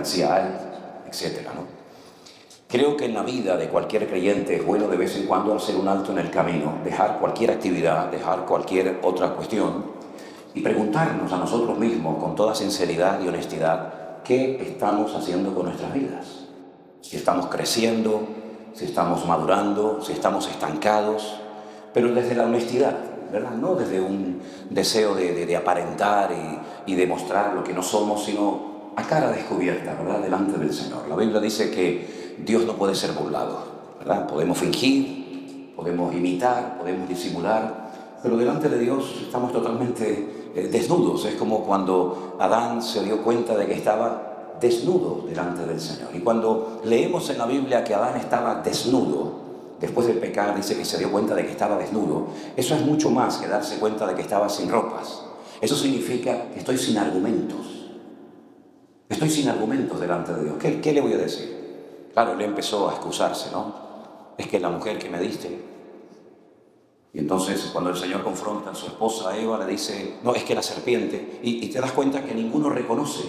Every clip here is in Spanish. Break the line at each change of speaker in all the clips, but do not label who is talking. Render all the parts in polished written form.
comercial, etcétera, ¿no? Creo que en la vida de cualquier creyente es bueno de vez en cuando hacer un alto en el camino, dejar cualquier actividad, dejar cualquier otra cuestión y preguntarnos a nosotros mismos con toda sinceridad y honestidad qué estamos haciendo con nuestras vidas. Si estamos creciendo, si estamos madurando, si estamos estancados, pero desde la honestidad, ¿verdad? No desde un deseo de aparentar y demostrar lo que no somos, sino a cara descubierta, ¿verdad? Delante del Señor. La Biblia dice que Dios no puede ser burlado, ¿verdad? Podemos fingir, podemos imitar, podemos disimular, pero delante de Dios estamos totalmente desnudos. Es como cuando Adán se dio cuenta de que estaba desnudo delante del Señor. Y cuando leemos en la Biblia que Adán estaba desnudo, después de pecar, dice que se dio cuenta de que estaba desnudo, eso es mucho más que darse cuenta de que estaba sin ropas. Eso significa que estoy sin argumentos. Estoy sin argumentos delante de Dios. ¿Qué le voy a decir? Claro, él empezó a excusarse, ¿no? Es que la mujer que me diste. Y entonces cuando el Señor confronta a su esposa Eva, le dice, no, es que la serpiente. Y te das cuenta que ninguno reconoce,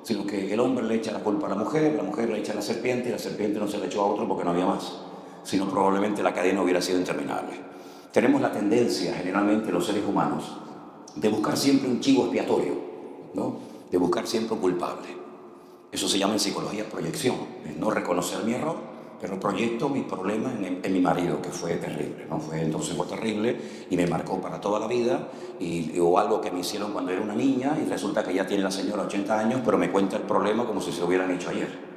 sino que el hombre le echa la culpa a la mujer le echa a la serpiente, y la serpiente no se le echó a otro porque no había más, sino probablemente la cadena hubiera sido interminable. Tenemos la tendencia, generalmente los seres humanos, de buscar siempre un chivo expiatorio, ¿no? De buscar siempre un culpable. Eso se llama en psicología proyección, es no reconocer mi error, pero proyecto mi problema en mi marido, que fue terrible, ¿no? Entonces fue terrible y me marcó para toda la vida, o algo que me hicieron cuando era una niña y resulta que ya tiene la señora 80 años, pero me cuenta el problema como si se lo hubieran hecho ayer.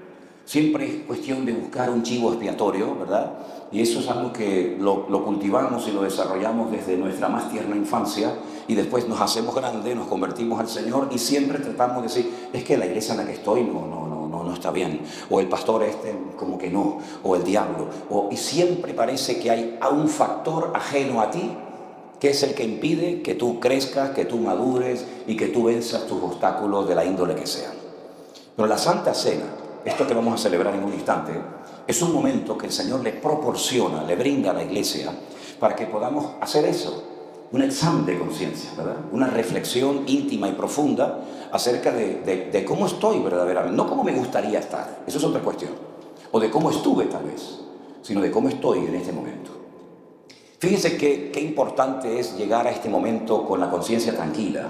Siempre es cuestión de buscar un chivo expiatorio, ¿verdad? Y eso es algo que lo cultivamos y lo desarrollamos desde nuestra más tierna infancia, y después nos hacemos grandes, nos convertimos al Señor y siempre tratamos de decir, es que la iglesia en la que estoy no está bien, o el pastor como que no, o el diablo, y siempre parece que hay un factor ajeno a ti que es el que impide que tú crezcas, que tú madures y que tú venzas tus obstáculos de la índole que sean. Pero la Santa Cena, esto que vamos a celebrar en un instante, es un momento que el Señor le proporciona, le brinda a la iglesia para que podamos hacer eso, un examen de conciencia, ¿verdad? Una reflexión íntima y profunda acerca de cómo estoy verdaderamente, no cómo me gustaría estar, eso es otra cuestión, o de cómo estuve tal vez, sino de cómo estoy en este momento. Fíjense qué importante es llegar a este momento con la conciencia tranquila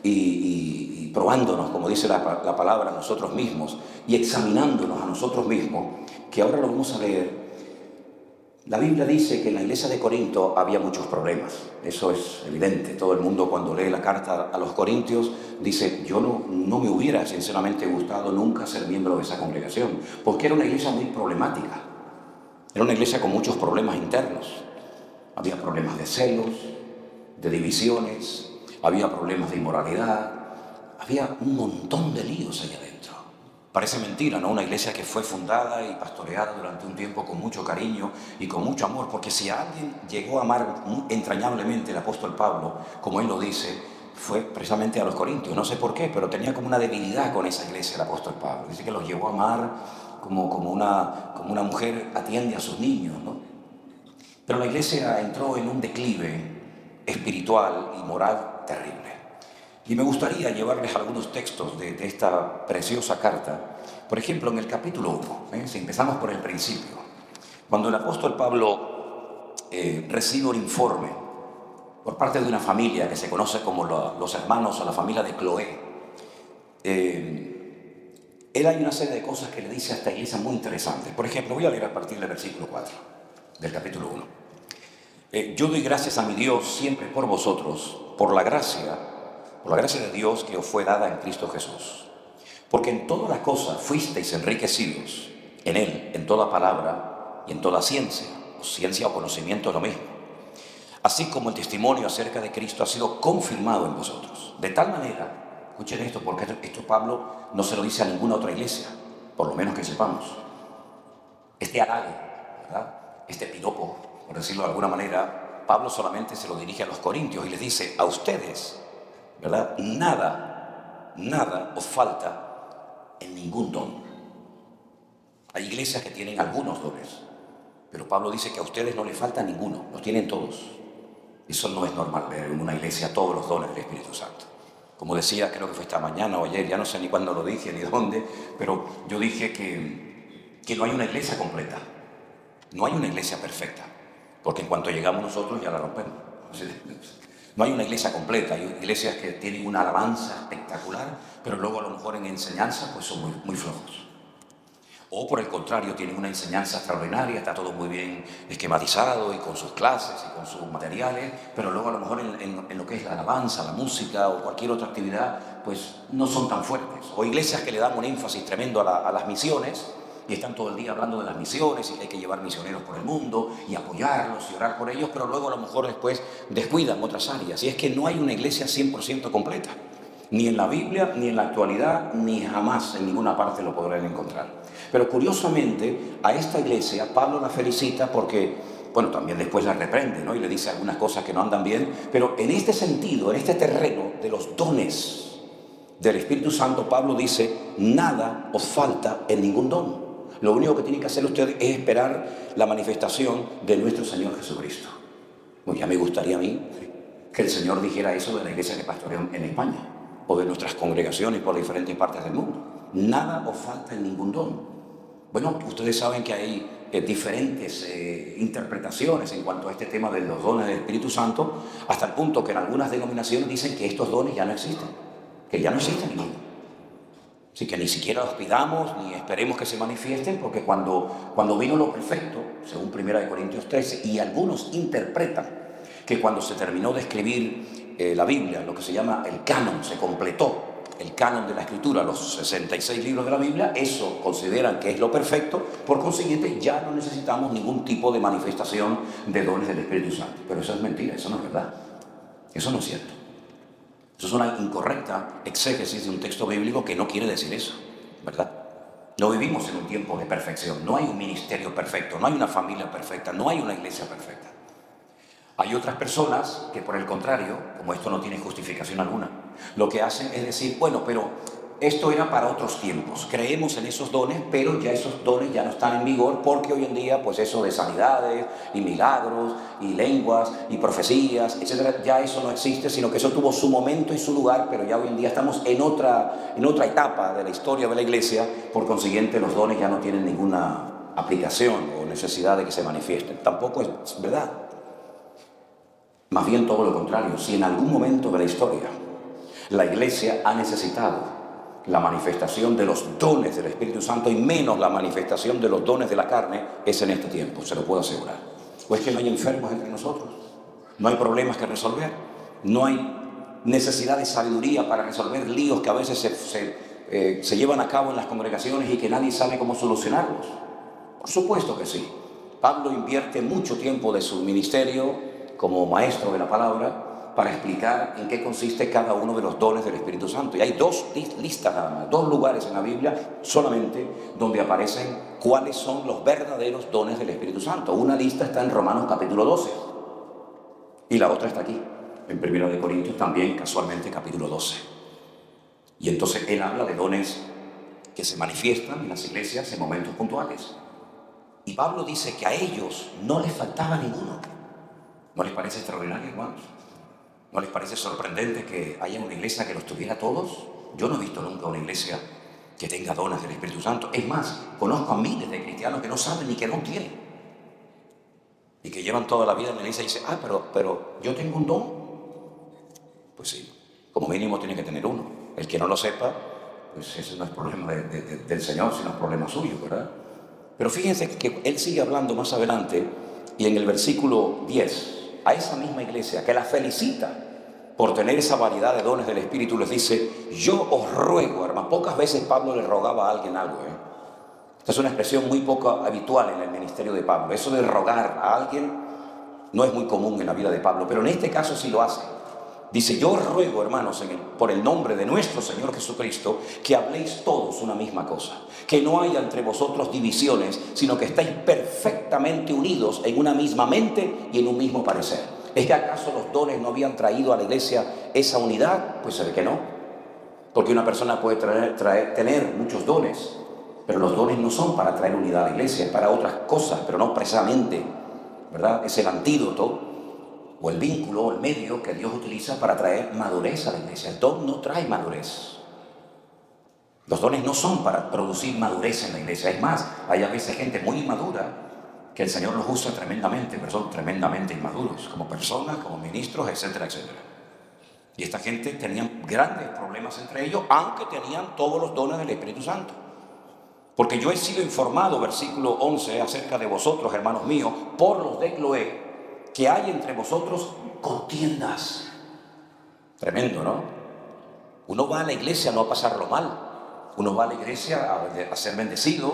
y probándonos, como dice la palabra, a nosotros mismos y examinándonos a nosotros mismos, que ahora lo vamos a leer. La Biblia dice que en la iglesia de Corinto había muchos problemas, eso es evidente. Todo el mundo cuando lee la carta a los Corintios dice, yo no me hubiera sinceramente gustado nunca ser miembro de esa congregación, porque era una iglesia muy problemática, era una iglesia con muchos problemas internos. Había problemas de celos, de divisiones, había problemas de inmoralidad, había un montón de líos allá adentro. Parece mentira, ¿no? Una iglesia que fue fundada y pastoreada durante un tiempo con mucho cariño y con mucho amor, porque si alguien llegó a amar entrañablemente el apóstol Pablo, como él lo dice, fue precisamente a los corintios. No sé por qué, pero tenía como una debilidad con esa iglesia el apóstol Pablo. Dice que los llevó a amar como una mujer atiende a sus niños, ¿no? Pero la iglesia entró en un declive espiritual y moral terrible. Y me gustaría llevarles algunos textos de esta preciosa carta. Por ejemplo, en el capítulo 1, si empezamos por el principio, cuando el apóstol Pablo recibe un informe por parte de una familia que se conoce como los hermanos o la familia de Cloé, él hay una serie de cosas que le dice a esta iglesia muy interesantes. Por ejemplo, voy a leer a partir del versículo 4 del capítulo 1. Yo doy gracias a mi Dios siempre por vosotros, por la gracia de Dios que os fue dada en Cristo Jesús. Porque en todas las cosas fuisteis enriquecidos en Él, en toda palabra y en toda ciencia, o conocimiento es lo mismo. Así como el testimonio acerca de Cristo ha sido confirmado en vosotros. De tal manera, escuchen esto, porque esto Pablo no se lo dice a ninguna otra iglesia, por lo menos que sepamos. Este halago, ¿verdad? Este piropo, por decirlo de alguna manera, Pablo solamente se lo dirige a los corintios y les dice, a ustedes, ¿verdad? Nada os falta en ningún don. Hay iglesias que tienen algunos dones, pero Pablo dice que a ustedes no les falta ninguno, los tienen todos. Eso no es normal ver en una iglesia todos los dones del Espíritu Santo. Como decía, creo que fue esta mañana o ayer, ya no sé ni cuándo lo dije ni dónde, pero yo dije que no hay una iglesia completa, no hay una iglesia perfecta, porque en cuanto llegamos nosotros ya la rompemos. No hay una iglesia completa, hay iglesias que tienen una alabanza espectacular, pero luego a lo mejor en enseñanza pues son muy flojos. O por el contrario, tienen una enseñanza extraordinaria, está todo muy bien esquematizado y con sus clases y con sus materiales, pero luego a lo mejor en lo que es la alabanza, la música o cualquier otra actividad, pues no son tan fuertes. O iglesias que le dan un énfasis tremendo a las misiones y están todo el día hablando de las misiones y que hay que llevar misioneros por el mundo y apoyarlos y orar por ellos, pero luego a lo mejor después descuidan otras áreas. Y es que no hay una iglesia 100% completa. Ni en la Biblia, ni en la actualidad, ni jamás en ninguna parte lo podrán encontrar. Pero curiosamente, a esta iglesia Pablo la felicita porque, bueno, también después la reprende, ¿no? Y le dice algunas cosas que no andan bien, pero en este sentido, en este terreno de los dones del Espíritu Santo, Pablo dice, nada os falta en ningún don. Lo único que tienen que hacer ustedes es esperar la manifestación de nuestro Señor Jesucristo. Pues ya me gustaría a mí que el Señor dijera eso de la iglesia que pastoreo en España o de nuestras congregaciones por diferentes partes del mundo. Nada os falta en ningún don. Bueno, ustedes saben que hay diferentes interpretaciones en cuanto a este tema de los dones del Espíritu Santo, hasta el punto que en algunas denominaciones dicen que estos dones ya no existen, que ya no existen ninguno. Así que ni siquiera los pidamos ni esperemos que se manifiesten, porque cuando vino lo perfecto, según 1 Corintios 13, y algunos interpretan que cuando se terminó de escribir la Biblia, lo que se llama el canon, se completó el canon de la Escritura, los 66 libros de la Biblia, eso consideran que es lo perfecto, por consiguiente ya no necesitamos ningún tipo de manifestación de dones del Espíritu Santo. Pero eso es mentira, eso no es verdad, eso no es cierto. Eso es una incorrecta exégesis de un texto bíblico que no quiere decir eso, ¿verdad? No vivimos en un tiempo de perfección, no hay un ministerio perfecto, no hay una familia perfecta, no hay una iglesia perfecta. Hay otras personas que, por el contrario, como esto no tiene justificación alguna, lo que hacen es decir, bueno, pero esto era para otros tiempos, creemos en esos dones, pero ya esos dones ya no están en vigor porque hoy en día, pues eso de sanidades y milagros y lenguas y profecías, etcétera, ya eso no existe, sino que eso tuvo su momento y su lugar, pero ya hoy en día estamos en otra etapa de la historia de la iglesia, por consiguiente los dones ya no tienen ninguna aplicación o necesidad de que se manifiesten. Tampoco es verdad. Más bien todo lo contrario, si en algún momento de la historia la iglesia ha necesitado la manifestación de los dones del Espíritu Santo y menos la manifestación de los dones de la carne, es en este tiempo, se lo puedo asegurar. ¿O es que no hay enfermos entre nosotros? ¿No hay problemas que resolver? ¿No hay necesidad de sabiduría para resolver líos que a veces se llevan a cabo en las congregaciones y que nadie sabe cómo solucionarlos? Por supuesto que sí. Pablo invierte mucho tiempo de su ministerio como maestro de la palabra para explicar en qué consiste cada uno de los dones del Espíritu Santo. Y hay dos listas nada más, dos lugares en la Biblia solamente donde aparecen cuáles son los verdaderos dones del Espíritu Santo. Una lista está en Romanos capítulo 12 y la otra está aquí, en 1 Corintios también, casualmente capítulo 12. Y entonces él habla de dones que se manifiestan en las iglesias en momentos puntuales. Y Pablo dice que a ellos no les faltaba ninguno. ¿No les parece extraordinario, hermanos? ¿No les parece sorprendente que haya una iglesia que los tuviera todos? Yo no he visto nunca una iglesia que tenga dones del Espíritu Santo. Es más, conozco a miles de cristianos que no saben ni que no tienen. Y que llevan toda la vida en la iglesia y dicen, pero yo tengo un don. Pues sí, como mínimo tiene que tener uno. El que no lo sepa, pues ese no es problema del Señor, sino es problema suyo, ¿verdad? Pero fíjense que él sigue hablando más adelante y en el versículo 10, a esa misma iglesia que la felicita por tener esa variedad de dones del Espíritu, les dice, yo os ruego, hermano. Pocas veces Pablo le rogaba a alguien algo, Esta es una expresión muy poco habitual en el ministerio de Pablo. Eso de rogar a alguien no es muy común en la vida de Pablo, pero en este caso sí lo hace. Dice, yo os ruego, hermanos, por el nombre de nuestro Señor Jesucristo, que habléis todos una misma cosa, que no haya entre vosotros divisiones, sino que estéis perfectamente unidos en una misma mente y en un mismo parecer. ¿Es que acaso los dones no habían traído a la iglesia esa unidad? Pues se ve que no, porque una persona puede tener muchos dones, pero los dones no son para traer unidad a la iglesia, es para otras cosas, pero no precisamente, ¿verdad? Es el antídoto o el vínculo o el medio que Dios utiliza para traer madurez a la iglesia. El don no trae madurez. Los dones no son para producir madurez en la iglesia. Es más, hay a veces gente muy inmadura que el Señor los usa tremendamente, pero son tremendamente inmaduros, como personas, como ministros, etcétera, etcétera. Y esta gente tenían grandes problemas entre ellos, aunque tenían todos los dones del Espíritu Santo. Porque yo he sido informado, versículo 11, acerca de vosotros, hermanos míos, por los de Cloé, que hay entre vosotros contiendas. Tremendo, ¿no? Uno va a la iglesia no a pasarlo mal. Uno va a la iglesia a ser bendecido,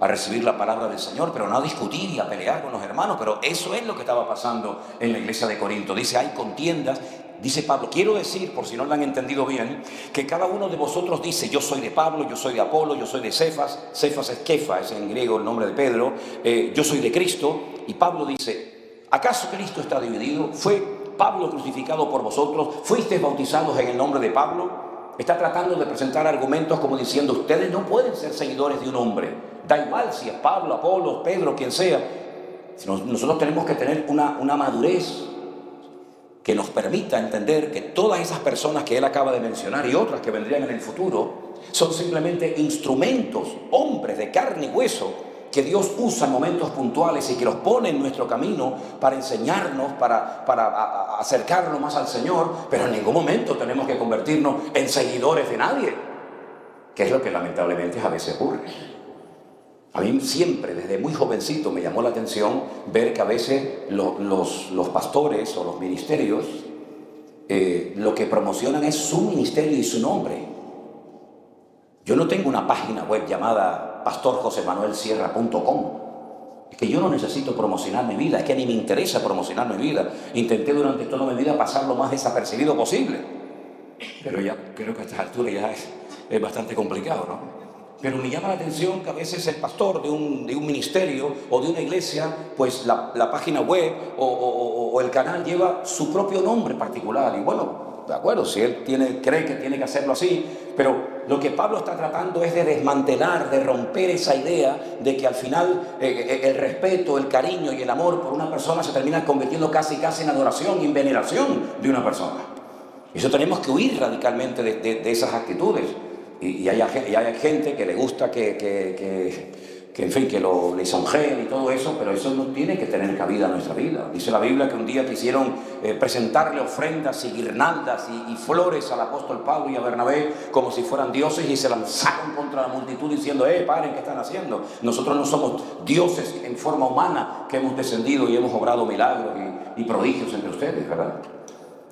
a recibir la palabra del Señor, pero no a discutir y a pelear con los hermanos. Pero eso es lo que estaba pasando en la iglesia de Corinto. Dice, hay contiendas. Dice Pablo, quiero decir, por si no lo han entendido bien, que cada uno de vosotros dice, yo soy de Pablo, yo soy de Apolo, yo soy de Cefas. Cefas es Kefa, es en griego el nombre de Pedro. Yo soy de Cristo. Y Pablo dice, ¿acaso Cristo está dividido? ¿Fue Pablo crucificado por vosotros? ¿Fuisteis bautizados en el nombre de Pablo? Está tratando de presentar argumentos como diciendo, ustedes no pueden ser seguidores de un hombre. Da igual si es Pablo, Apolo, Pedro, quien sea. Nosotros tenemos que tener una madurez que nos permita entender que todas esas personas que él acaba de mencionar y otras que vendrían en el futuro son simplemente instrumentos, hombres de carne y hueso que Dios usa en momentos puntuales y que los pone en nuestro camino para enseñarnos, para acercarnos más al Señor, pero en ningún momento tenemos que convertirnos en seguidores de nadie, que es lo que lamentablemente a veces ocurre. A mí siempre, desde muy jovencito, me llamó la atención ver que a veces los pastores o los ministerios lo que promocionan es su ministerio y su nombre. Yo no tengo una página web llamada pastorjosemanuelsierra.com. Es que yo no necesito promocionar mi vida, es que ni me interesa promocionar mi vida. Intenté durante toda mi vida pasar lo más desapercibido posible. Pero ya creo que a estas alturas ya es bastante complicado, ¿no? Pero me llama la atención que a veces el pastor de un ministerio o de una iglesia, pues la página web o el canal lleva su propio nombre particular. Y bueno, de acuerdo, si él cree que tiene que hacerlo así, pero lo que Pablo está tratando es de desmantelar, de romper esa idea de que al final el respeto, el cariño y el amor por una persona se termina convirtiendo casi en adoración y en veneración de una persona. Eso tenemos que huir radicalmente de esas actitudes. Y hay gente que le gusta en fin, que lo lisonjeen y todo eso, pero eso no tiene que tener cabida en nuestra vida. Dice la Biblia que un día quisieron presentarle ofrendas y guirnaldas y flores al apóstol Pablo y a Bernabé como si fueran dioses y se lanzaron contra la multitud diciendo, paren, ¿qué están haciendo? Nosotros no somos dioses en forma humana que hemos descendido y hemos obrado milagros y prodigios entre ustedes, ¿verdad?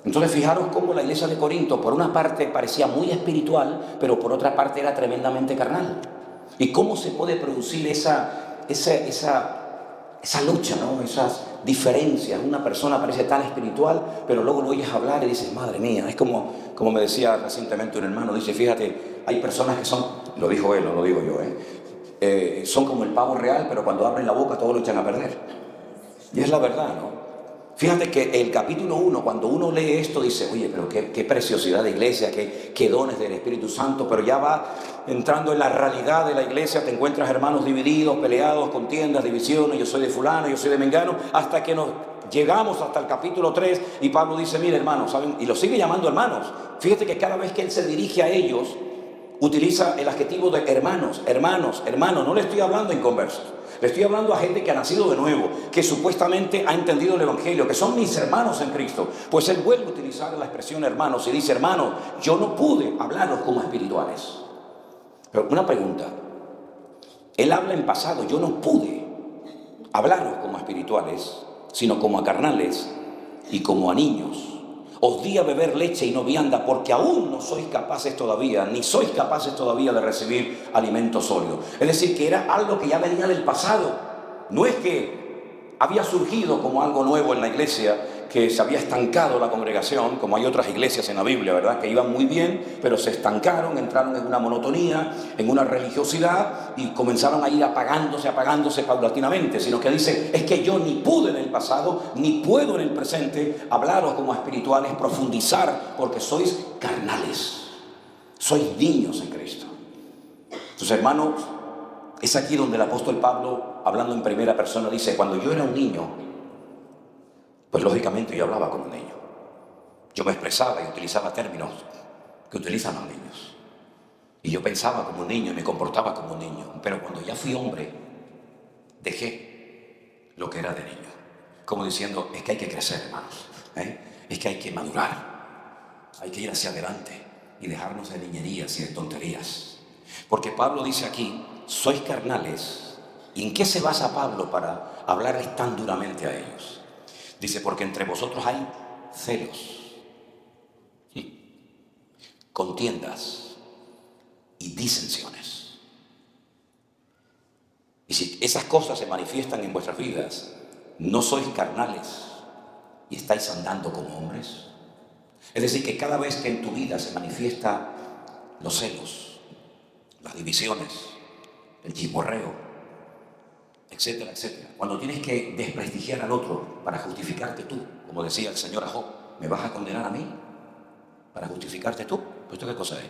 Entonces fijaros cómo la iglesia de Corinto por una parte parecía muy espiritual, pero por otra parte era tremendamente carnal. Y cómo se puede producir esa lucha, ¿no? Esas diferencias. Una persona parece tan espiritual, pero luego lo oyes hablar y dices, madre mía, es como me decía recientemente un hermano, dice, fíjate, hay personas que son, lo dijo él, no lo digo yo, son como el pavo real, pero cuando abren la boca todo lo echan a perder. Y es la verdad, ¿no? Fíjate que el capítulo 1, cuando uno lee esto, dice, oye, pero qué preciosidad de iglesia, qué dones del Espíritu Santo, pero ya va entrando en la realidad de la iglesia, te encuentras hermanos divididos, peleados, contiendas, divisiones, yo soy de fulano, yo soy de mengano, hasta que nos llegamos hasta el capítulo 3 y Pablo dice, mire hermanos, ¿saben? Y lo sigue llamando hermanos. Fíjate que cada vez que él se dirige a ellos, utiliza el adjetivo de hermanos, no le estoy hablando en inconversos. Le estoy hablando a gente que ha nacido de nuevo, que supuestamente ha entendido el Evangelio, que son mis hermanos en Cristo. Pues él vuelve a utilizar la expresión hermanos y dice, hermanos, yo no pude hablaros como espirituales. Pero una pregunta, él habla en pasado, yo no pude hablaros como espirituales, sino como a carnales y como a niños. Os di a beber leche y no vianda porque aún no sois capaces todavía, ni sois capaces todavía de recibir alimento sólido. Es decir, que era algo que ya venía del pasado. No es que había surgido como algo nuevo en la iglesia, que se había estancado la congregación, como hay otras iglesias en la Biblia, ¿verdad? Que iban muy bien, pero se estancaron, entraron en una monotonía, en una religiosidad y comenzaron a ir apagándose paulatinamente, sino que dice, es que yo ni pude en el pasado, ni puedo en el presente hablaros como espirituales, profundizar, porque sois carnales, sois niños en Cristo. Entonces, hermanos, es aquí donde el apóstol Pablo, hablando en primera persona, dice, cuando yo era un niño, Pues lógicamente yo hablaba como un niño. Yo me expresaba y utilizaba términos que utilizan los niños. Y yo pensaba como un niño y me comportaba como un niño. Pero cuando ya fui hombre, dejé lo que era de niño. Como diciendo, es que hay que crecer, hermanos. Es que hay que madurar. Hay que ir hacia adelante y dejarnos de niñerías y de tonterías. Porque Pablo dice aquí, sois carnales. ¿Y en qué se basa Pablo para hablarles tan duramente a ellos? Dice, porque entre vosotros hay celos, contiendas y disensiones. Y si esas cosas se manifiestan en vuestras vidas, no sois carnales y estáis andando como hombres. Es decir, que cada vez que en tu vida se manifiesta los celos, las divisiones, el chismorreo, etcétera, etcétera, cuando tienes que desprestigiar al otro para justificarte tú, como decía el Señor a Job, ¿me vas a condenar a mí para justificarte tú? ¿Pues esto qué cosa es?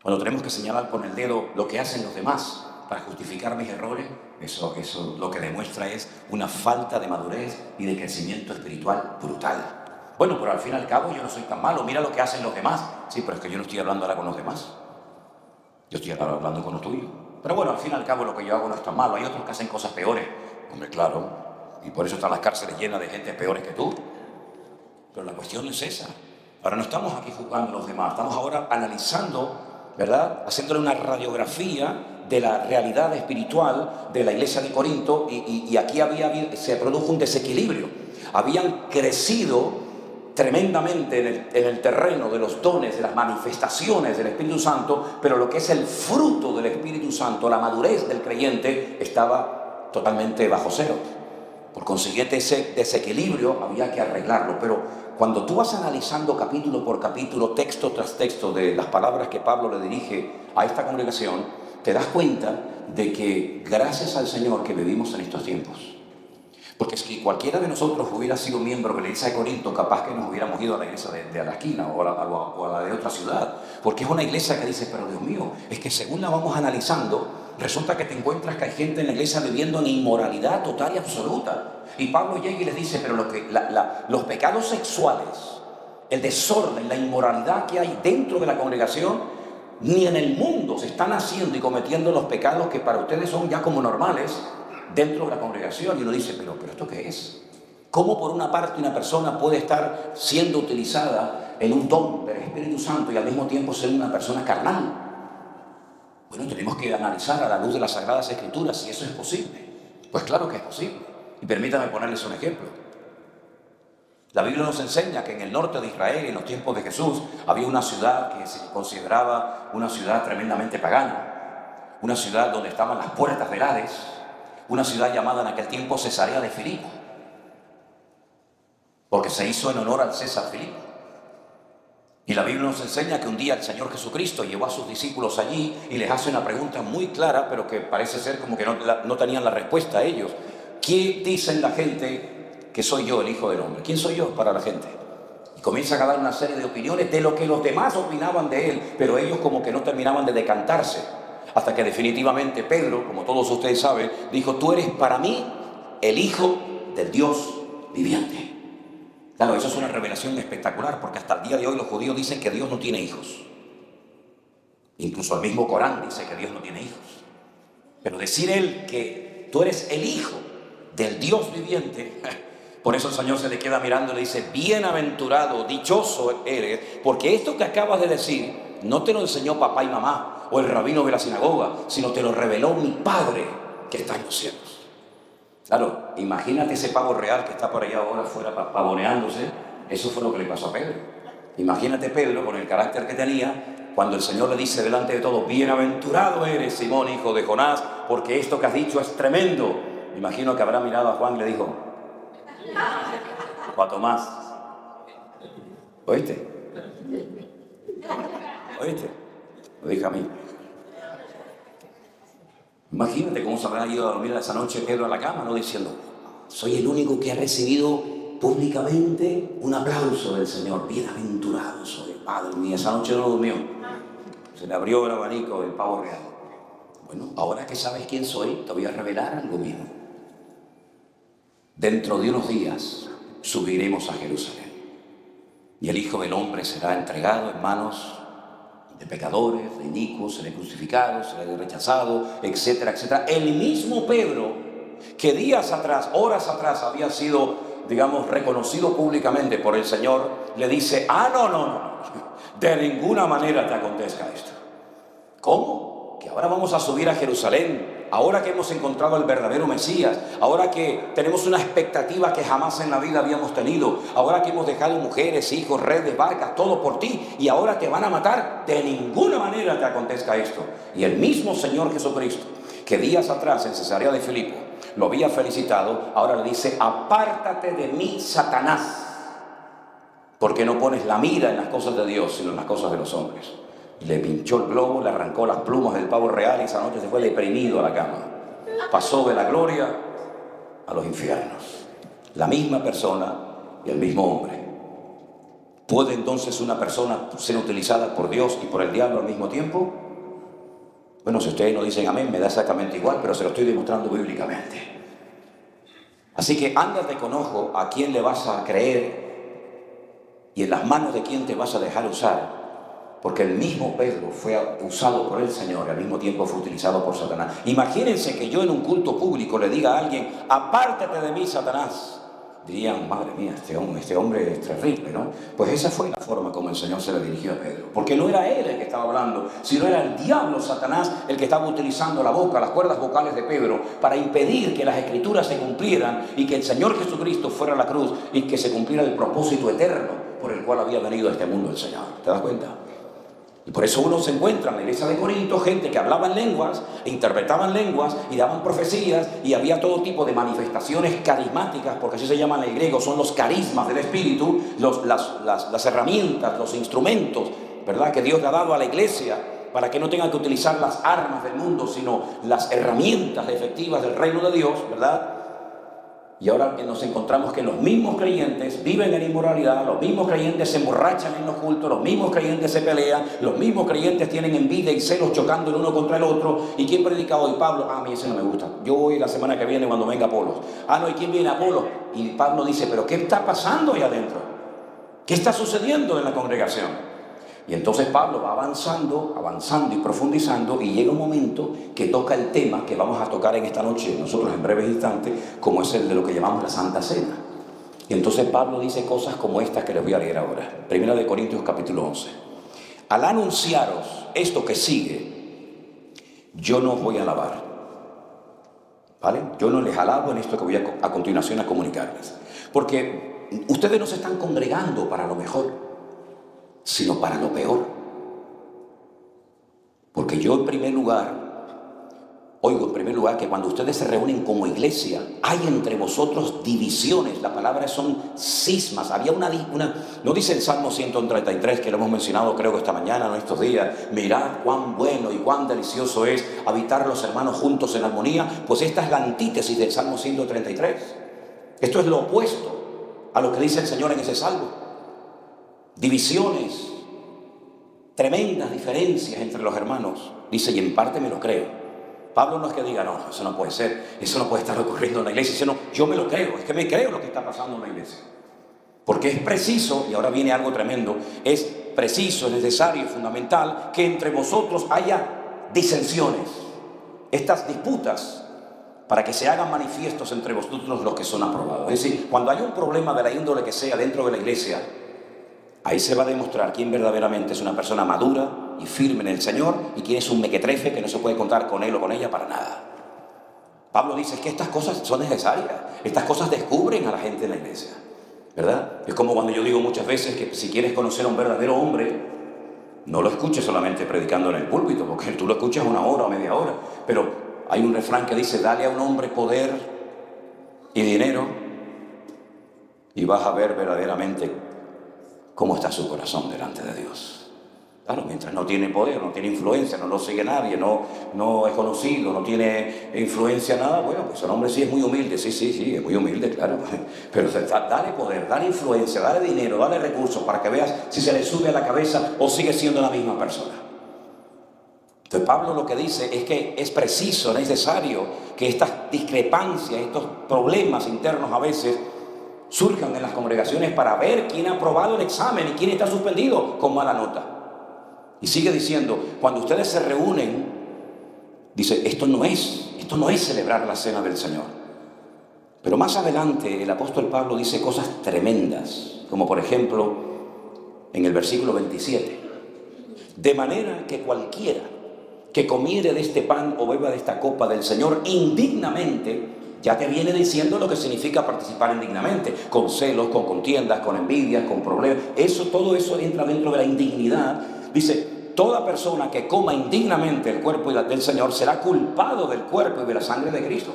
Cuando tenemos que señalar con el dedo lo que hacen los demás para justificar mis errores, eso lo que demuestra es una falta de madurez y de crecimiento espiritual brutal. Bueno, pero al fin y al cabo yo no soy tan malo, mira lo que hacen los demás. Sí, pero es que yo no estoy hablando ahora con los demás. Yo estoy hablando con los tuyos. Pero bueno, al fin y al cabo lo que yo hago no es tan malo. Hay otros que hacen cosas peores. Hombre, claro. Y por eso están las cárceles llenas de gente peores que tú. Pero la cuestión no es esa. Ahora no estamos aquí juzgando a los demás. Estamos ahora analizando, ¿verdad? Haciéndole una radiografía de la realidad espiritual de la iglesia de Corinto. Y aquí se produjo un desequilibrio. Habían crecido tremendamente en el terreno de los dones, de las manifestaciones del Espíritu Santo, pero lo que es el fruto del Espíritu Santo, la madurez del creyente, estaba totalmente bajo cero. Por consiguiente, ese desequilibrio había que arreglarlo. Pero cuando tú vas analizando capítulo por capítulo, texto tras texto de las palabras que Pablo le dirige a esta congregación, te das cuenta de que gracias al Señor que vivimos en estos tiempos. Porque si cualquiera de nosotros hubiera sido miembro de la iglesia de Corinto, capaz que nos hubiéramos ido a la iglesia de la esquina o a la de otra ciudad. Porque es una iglesia que dice, pero Dios mío, es que según la vamos analizando, resulta que te encuentras que hay gente en la iglesia viviendo en inmoralidad total y absoluta. Y Pablo llega y les dice, pero los pecados sexuales, el desorden, la inmoralidad que hay dentro de la congregación, ni en el mundo se están haciendo y cometiendo los pecados que para ustedes son ya como normales dentro de la congregación. Y uno dice, pero ¿esto qué es? ¿Cómo por una parte una persona puede estar siendo utilizada en un don del Espíritu Santo y al mismo tiempo ser una persona carnal? Bueno, tenemos que analizar a la luz de las Sagradas Escrituras si eso es posible. Pues claro que es posible. Y permítame ponerles un ejemplo. La Biblia nos enseña que en el norte de Israel, en los tiempos de Jesús, había una ciudad que se consideraba una ciudad tremendamente pagana. Una ciudad donde estaban las puertas del Hades. Una ciudad llamada en aquel tiempo Cesarea de Filipo, porque se hizo en honor al César Filipo. Y la Biblia nos enseña que un día el Señor Jesucristo llevó a sus discípulos allí y les hace una pregunta muy clara, pero que parece ser como que no tenían la respuesta a ellos. ¿Quién dicen la gente que soy yo, el Hijo del Hombre? ¿Quién soy yo para la gente? Y comienzan a dar una serie de opiniones de lo que los demás opinaban de él, pero ellos como que no terminaban de decantarse. Hasta que definitivamente Pedro, como todos ustedes saben, dijo, tú eres para mí el Hijo del Dios viviente. Claro, eso es una revelación espectacular, porque hasta el día de hoy los judíos dicen que Dios no tiene hijos. Incluso el mismo Corán dice que Dios no tiene hijos. Pero decir él que tú eres el Hijo del Dios viviente, por eso el Señor se le queda mirando y le dice, bienaventurado, dichoso eres, porque esto que acabas de decir no te lo enseñó papá y mamá, o el rabino de la sinagoga, sino te lo reveló mi Padre que está en los cielos. Claro, imagínate ese pavo real que está por allá ahora afuera pavoneándose. Eso fue lo que le pasó a Pedro. Imagínate Pedro con el carácter que tenía, cuando el Señor le dice delante de todos, bienaventurado eres Simón, hijo de Jonás, porque esto que has dicho es tremendo. Imagino que habrá mirado a Juan y le dijo, o a Tomás, ¿oíste? ¿Oíste? Lo dije a mí. Imagínate cómo se habrá ido a dormir esa noche Pedro a la cama, ¿no? Diciendo, soy el único que ha recibido públicamente un aplauso del Señor. Bienaventurado soy, Padre mío. Esa noche no durmió. Se le abrió el abanico del pavo real. Bueno, ahora que sabes quién soy, te voy a revelar algo mío. Dentro de unos días, subiremos a Jerusalén. Y el Hijo del Hombre será entregado en manos de pecadores, de inicuos, será crucificado, será rechazado, etcétera, etcétera. El mismo Pedro, que días atrás, horas atrás, había sido, digamos, reconocido públicamente por el Señor, le dice: no, de ninguna manera te acontezca esto. ¿Cómo? Que ahora vamos a subir a Jerusalén, ahora que hemos encontrado al verdadero Mesías, ahora que tenemos una expectativa que jamás en la vida habíamos tenido, ahora que hemos dejado mujeres, hijos, redes, barcas, todo por ti, y ahora te van a matar. De ninguna manera te acontezca esto. Y el mismo Señor Jesucristo, que días atrás en Cesarea de Filipo lo había felicitado, ahora le dice: apártate de mí, Satanás, porque no pones la mira en las cosas de Dios, sino en las cosas de los hombres. Y le pinchó el globo, le arrancó las plumas del pavo real, y esa noche se fue deprimido a la cama. Pasó de la gloria a los infiernos. La misma persona y el mismo hombre. ¿Puede entonces una persona ser utilizada por Dios y por el diablo al mismo tiempo? Bueno, si ustedes no dicen amén, me da exactamente igual, pero se lo estoy demostrando bíblicamente. Así que ándate con ojo a quién le vas a creer y en las manos de quién te vas a dejar usar. Porque el mismo Pedro fue usado por el Señor y al mismo tiempo fue utilizado por Satanás. Imagínense que yo en un culto público le diga a alguien: apártate de mí, Satanás. Dirían: madre mía, este hombre es terrible, ¿no? Pues esa fue la forma como el Señor se le dirigió a Pedro. Porque no era él el que estaba hablando, sino era el diablo, Satanás, el que estaba utilizando la boca, las cuerdas vocales de Pedro, para impedir que las Escrituras se cumplieran y que el Señor Jesucristo fuera a la cruz y que se cumpliera el propósito eterno por el cual había venido a este mundo el Señor. ¿Te das cuenta? Y por eso uno se encuentra en la iglesia de Corinto gente que hablaba en lenguas, interpretaban lenguas y daban profecías, y había todo tipo de manifestaciones carismáticas, porque así se llaman en el griego, son los carismas del Espíritu, las herramientas, los instrumentos, ¿verdad?, que Dios le ha dado a la iglesia para que no tenga que utilizar las armas del mundo, sino las herramientas efectivas del reino de Dios, ¿verdad? Y ahora nos encontramos que los mismos creyentes viven en inmoralidad, los mismos creyentes se emborrachan en los cultos, los mismos creyentes se pelean, los mismos creyentes tienen envidia y celos chocando el uno contra el otro. ¿Y quién predica hoy? Pablo. A mí ese no me gusta. Yo voy la semana que viene cuando venga Apolos. No, ¿y quién viene? Apolos. Y Pablo dice: ¿pero qué está pasando ahí adentro? ¿Qué está sucediendo en la congregación? Y entonces Pablo va avanzando y profundizando, y llega un momento que toca el tema que vamos a tocar en esta noche nosotros en breves instantes, como es el de lo que llamamos la Santa Cena. Y entonces Pablo dice cosas como estas que les voy a leer ahora. Primera de Corintios capítulo 11. Al anunciaros esto que sigue, yo no os voy a alabar, ¿vale? Yo no les alabo en esto que voy a continuación a comunicarles, porque ustedes no se están congregando para lo mejor, sino para lo peor. Porque yo oigo en primer lugar que cuando ustedes se reúnen como iglesia, hay entre vosotros divisiones. La palabra son cismas. Había una no dice el Salmo 133, que lo hemos mencionado creo que esta mañana, en estos días: mirad cuán bueno y cuán delicioso es habitar los hermanos juntos en armonía. Pues esta es la antítesis del Salmo 133. Esto es lo opuesto a lo que dice el Señor en ese salmo. Divisiones, tremendas diferencias entre los hermanos. Dice: y en parte me lo creo. Pablo no es que diga: no, eso no puede ser, eso no puede estar ocurriendo en la iglesia, sino yo me lo creo, es que me creo lo que está pasando en la iglesia. Porque es preciso, y ahora viene algo tremendo, es preciso, es necesario y fundamental que entre vosotros haya disensiones, estas disputas, para que se hagan manifiestos entre vosotros los que son aprobados. Es decir, cuando hay un problema de la índole que sea dentro de la iglesia, ahí se va a demostrar quién verdaderamente es una persona madura y firme en el Señor y quién es un mequetrefe que no se puede contar con él o con ella para nada. Pablo dice que estas cosas son necesarias. Estas cosas descubren a la gente en la iglesia, ¿verdad? Es como cuando yo digo muchas veces que si quieres conocer a un verdadero hombre, no lo escuches solamente predicando en el púlpito, porque tú lo escuchas una hora o media hora. Pero hay un refrán que dice: dale a un hombre poder y dinero y vas a ver verdaderamente cómo está su corazón delante de Dios. Claro, mientras no tiene poder, no tiene influencia, no lo sigue nadie, no es conocido, no tiene influencia, nada, bueno, pues el hombre sí es muy humilde, sí, es muy humilde, claro. Pero dale poder, dale influencia, dale dinero, dale recursos para que veas si se le sube a la cabeza o sigue siendo la misma persona. Entonces Pablo lo que dice es que es preciso, necesario que estas discrepancias, estos problemas internos a veces surjan en las congregaciones para ver quién ha aprobado el examen y quién está suspendido con mala nota. Y sigue diciendo, cuando ustedes se reúnen, dice, esto no es celebrar la cena del Señor. Pero más adelante el apóstol Pablo dice cosas tremendas, como por ejemplo en el versículo 27. De manera que cualquiera que comiere de este pan o beba de esta copa del Señor indignamente, ya te viene diciendo lo que significa participar indignamente, con celos, con contiendas, con envidias, con problemas. Todo eso entra dentro de la indignidad. Dice, toda persona que coma indignamente el cuerpo del Señor será culpado del cuerpo y de la sangre de Cristo.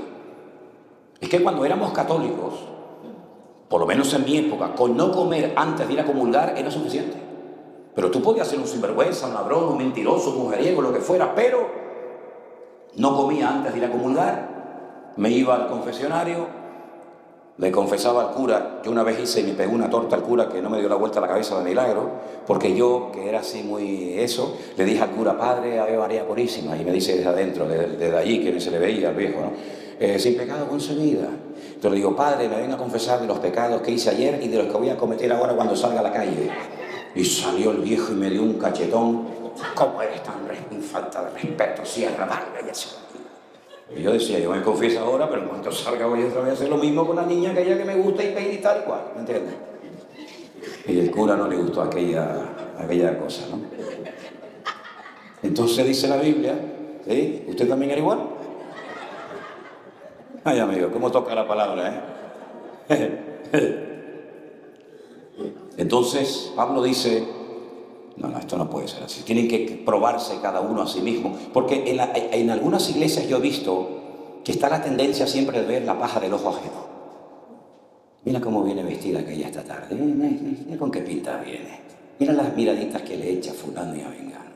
Es que cuando éramos católicos, por lo menos en mi época, con no comer antes de ir a comulgar era suficiente. Pero tú podías ser un sinvergüenza, un ladrón, un mentiroso, un mujeriego, lo que fuera, pero no comía antes de ir a comulgar. Me iba al confesionario, le confesaba al cura. Yo una vez hice y me pegó una torta al cura que no me dio la vuelta a la cabeza de milagro, porque yo, que era así muy eso, le dije al cura, Padre, Ave María Purísima, y me dice desde adentro, desde allí, que se le veía al viejo, ¿no? Sin pecado concebida. Entonces le digo, Padre, me vengo a confesar de los pecados que hice ayer y de los que voy a cometer ahora cuando salga a la calle. Y salió el viejo y me dio un cachetón. ¿Cómo eres tan falta de respeto? Cierra, vale, ya se. Y yo decía, yo me confieso ahora, pero en cuanto salga voy otra vez a hacer lo mismo con la niña aquella que me gusta y pedir y tal y cual, ¿me entiendes? Y el cura no le gustó aquella cosa, ¿no? Entonces dice la Biblia, ¿sí? ¿Usted también era igual? Ay, amigo, ¿cómo toca la palabra, Entonces, Pablo dice, no, esto no puede ser así. Tienen que probarse cada uno a sí mismo. Porque en algunas iglesias yo he visto que está la tendencia siempre de ver la paja del ojo ajeno. Mira cómo viene vestida aquella esta tarde. Mira con qué pinta viene. Mira las miraditas que le echa fulano y a vengano.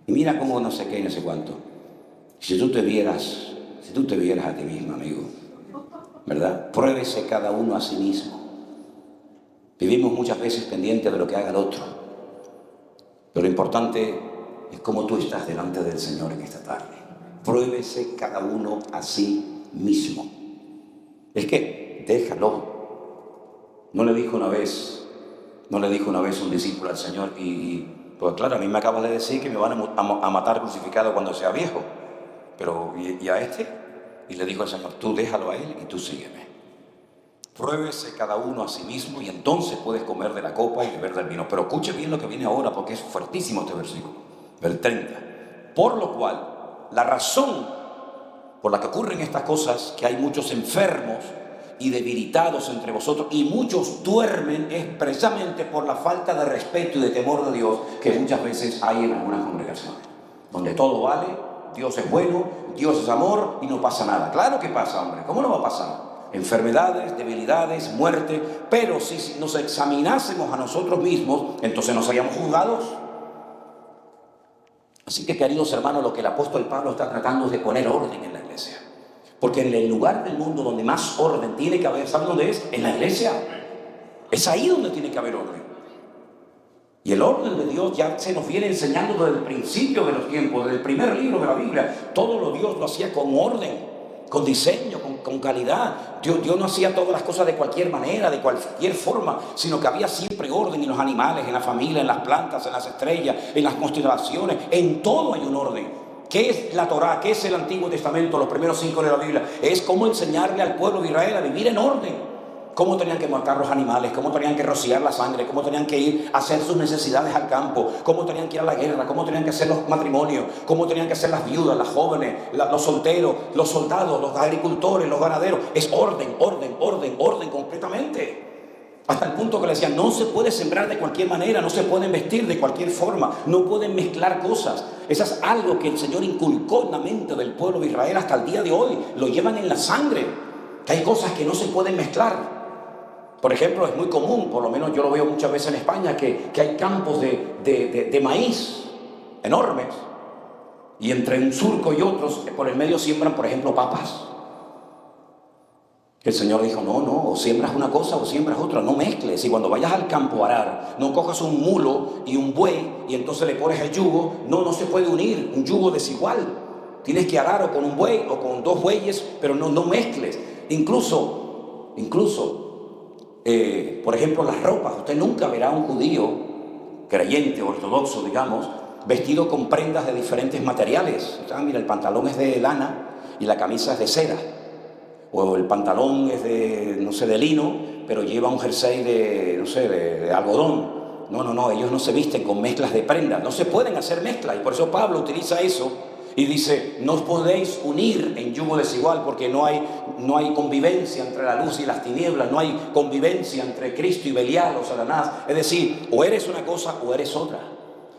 Y mira cómo no sé qué y no sé cuánto. Si tú te vieras a ti mismo, amigo, ¿verdad? Pruébese cada uno a sí mismo. Vivimos muchas veces pendientes de lo que haga el otro. Pero lo importante es cómo tú estás delante del Señor en esta tarde. Pruébese cada uno a sí mismo. Es que déjalo. No le dijo una vez un discípulo al Señor pues claro, a mí me acabas de decir que me van a matar crucificado cuando sea viejo. Pero ¿y a este? Y le dijo al Señor, tú déjalo a él y tú sígueme. Pruébese cada uno a sí mismo y entonces puedes comer de la copa y beber del vino. Pero escuche bien lo que viene ahora porque es fuertísimo este versículo. El 30. Por lo cual, la razón por la que ocurren estas cosas, que hay muchos enfermos y debilitados entre vosotros y muchos duermen, es precisamente por la falta de respeto y de temor de Dios que muchas veces hay en algunas congregaciones. Donde todo vale, Dios es bueno, Dios es amor y no pasa nada. Claro que pasa, hombre. ¿Cómo no va a pasar? Enfermedades, debilidades, muerte, pero si nos examinásemos a nosotros mismos, entonces no seríamos juzgados. Así que, queridos hermanos, lo que el apóstol Pablo está tratando es de poner orden en la iglesia. Porque en el lugar del mundo donde más orden tiene que haber, ¿saben dónde es? En la iglesia. Es ahí donde tiene que haber orden. Y el orden de Dios ya se nos viene enseñando desde el principio de los tiempos, desde el primer libro de la Biblia. Todo lo Dios lo hacía con orden, con diseño, con calidad. Dios no hacía todas las cosas de cualquier manera, de cualquier forma, sino que había siempre orden en los animales, en la familia, en las plantas, en las estrellas, en las constelaciones. En todo hay un orden. ¿Qué es la Torá? ¿Qué es el Antiguo Testamento? Los primeros 5 de la Biblia. Es cómo enseñarle al pueblo de Israel a vivir en orden. Cómo tenían que matar los animales, cómo tenían que rociar la sangre, cómo tenían que ir a hacer sus necesidades al campo, cómo tenían que ir a la guerra, cómo tenían que hacer los matrimonios, cómo tenían que hacer las viudas, las jóvenes, los solteros, los soldados, los agricultores, los ganaderos. Es orden, orden, orden, orden completamente. Hasta el punto que le decían, no se puede sembrar de cualquier manera, no se pueden vestir de cualquier forma, no pueden mezclar cosas. Eso es algo que el Señor inculcó en la mente del pueblo de Israel hasta el día de hoy. Lo llevan en la sangre, que hay cosas que no se pueden mezclar. Por ejemplo, es muy común, por lo menos yo lo veo muchas veces en España, que hay campos de maíz enormes y entre un surco y otros por el medio siembran, por ejemplo, papas. El Señor dijo, no, o siembras una cosa o siembras otra, no mezcles. Y cuando vayas al campo a arar, no cojas un mulo y un buey y entonces le pones el yugo. No se puede unir, un yugo desigual. Tienes que arar o con un buey o con 2 bueyes, pero no mezcles. Incluso Por ejemplo, las ropas. Usted nunca verá a un judío, creyente, ortodoxo, digamos, vestido con prendas de diferentes materiales. O sea, mira, el pantalón es de lana y la camisa es de seda. O el pantalón es de, no sé, de lino, pero lleva un jersey de, no sé, de algodón. No, ellos no se visten con mezclas de prendas. No se pueden hacer mezclas. Y por eso Pablo utiliza eso y dice, no os podéis unir en yugo desigual, porque no hay convivencia entre la luz y las tinieblas, no hay convivencia entre Cristo y Belial o Satanás. Es decir, o eres una cosa o eres otra.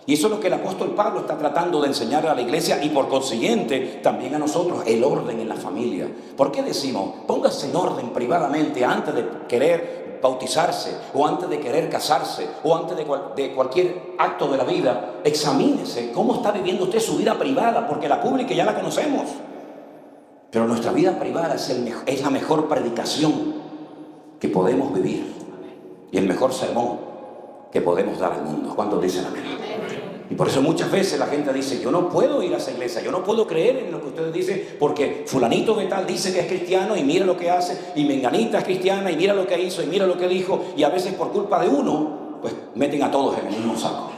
Y eso es lo que el apóstol Pablo está tratando de enseñar a la iglesia y por consiguiente también a nosotros, el orden en la familia. ¿Por qué decimos, póngase en orden privadamente antes de querer bautizarse o antes de querer casarse o antes de cualquier acto de la vida? Examínese cómo está viviendo usted su vida privada, porque la pública ya la conocemos. Pero nuestra vida privada es la mejor predicación que podemos vivir y el mejor sermón que podemos dar al mundo. ¿Cuántos dicen amén? Y por eso muchas veces la gente dice, yo no puedo ir a esa iglesia, yo no puedo creer en lo que ustedes dicen, porque fulanito de tal dice que es cristiano y mira lo que hace, y menganita es cristiana y mira lo que hizo y mira lo que dijo, y a veces por culpa de uno, pues meten a todos en el mismo saco.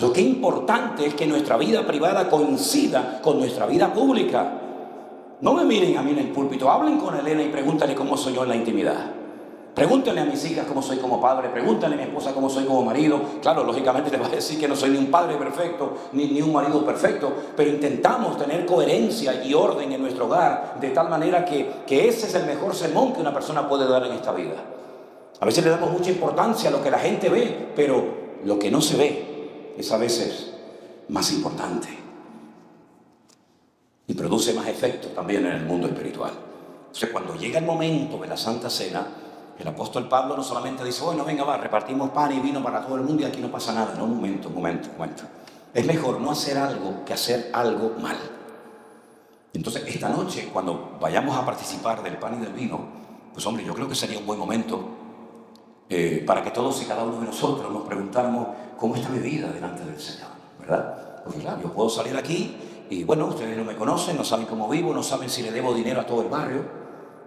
Lo que es importante es que nuestra vida privada coincida con nuestra vida pública. No me miren a mí en el púlpito, hablen con Elena y pregúntale cómo soy yo en la intimidad. Pregúntenle a mis hijas cómo soy como padre, pregúntenle a mi esposa cómo soy como marido. Claro, lógicamente les va a decir que no soy ni un padre perfecto, ni un marido perfecto, pero intentamos tener coherencia y orden en nuestro hogar, de tal manera que ese es el mejor sermón que una persona puede dar en esta vida. A veces le damos mucha importancia a lo que la gente ve, pero lo que no se ve es a veces más importante y produce más efecto también en el mundo espiritual. Entonces, cuando llega el momento de la Santa Cena, el apóstol Pablo no solamente dice, bueno, venga, va, repartimos pan y vino para todo el mundo y aquí no pasa nada. No, un momento. Es mejor no hacer algo que hacer algo mal. Entonces, esta noche, cuando vayamos a participar del pan y del vino, pues hombre, yo creo que sería un buen momento para que todos y cada uno de nosotros nos preguntáramos cómo está mi vida delante del Señor, ¿verdad? Porque claro, yo puedo salir aquí y bueno, ustedes no me conocen, no saben cómo vivo, no saben si le debo dinero a todo el barrio.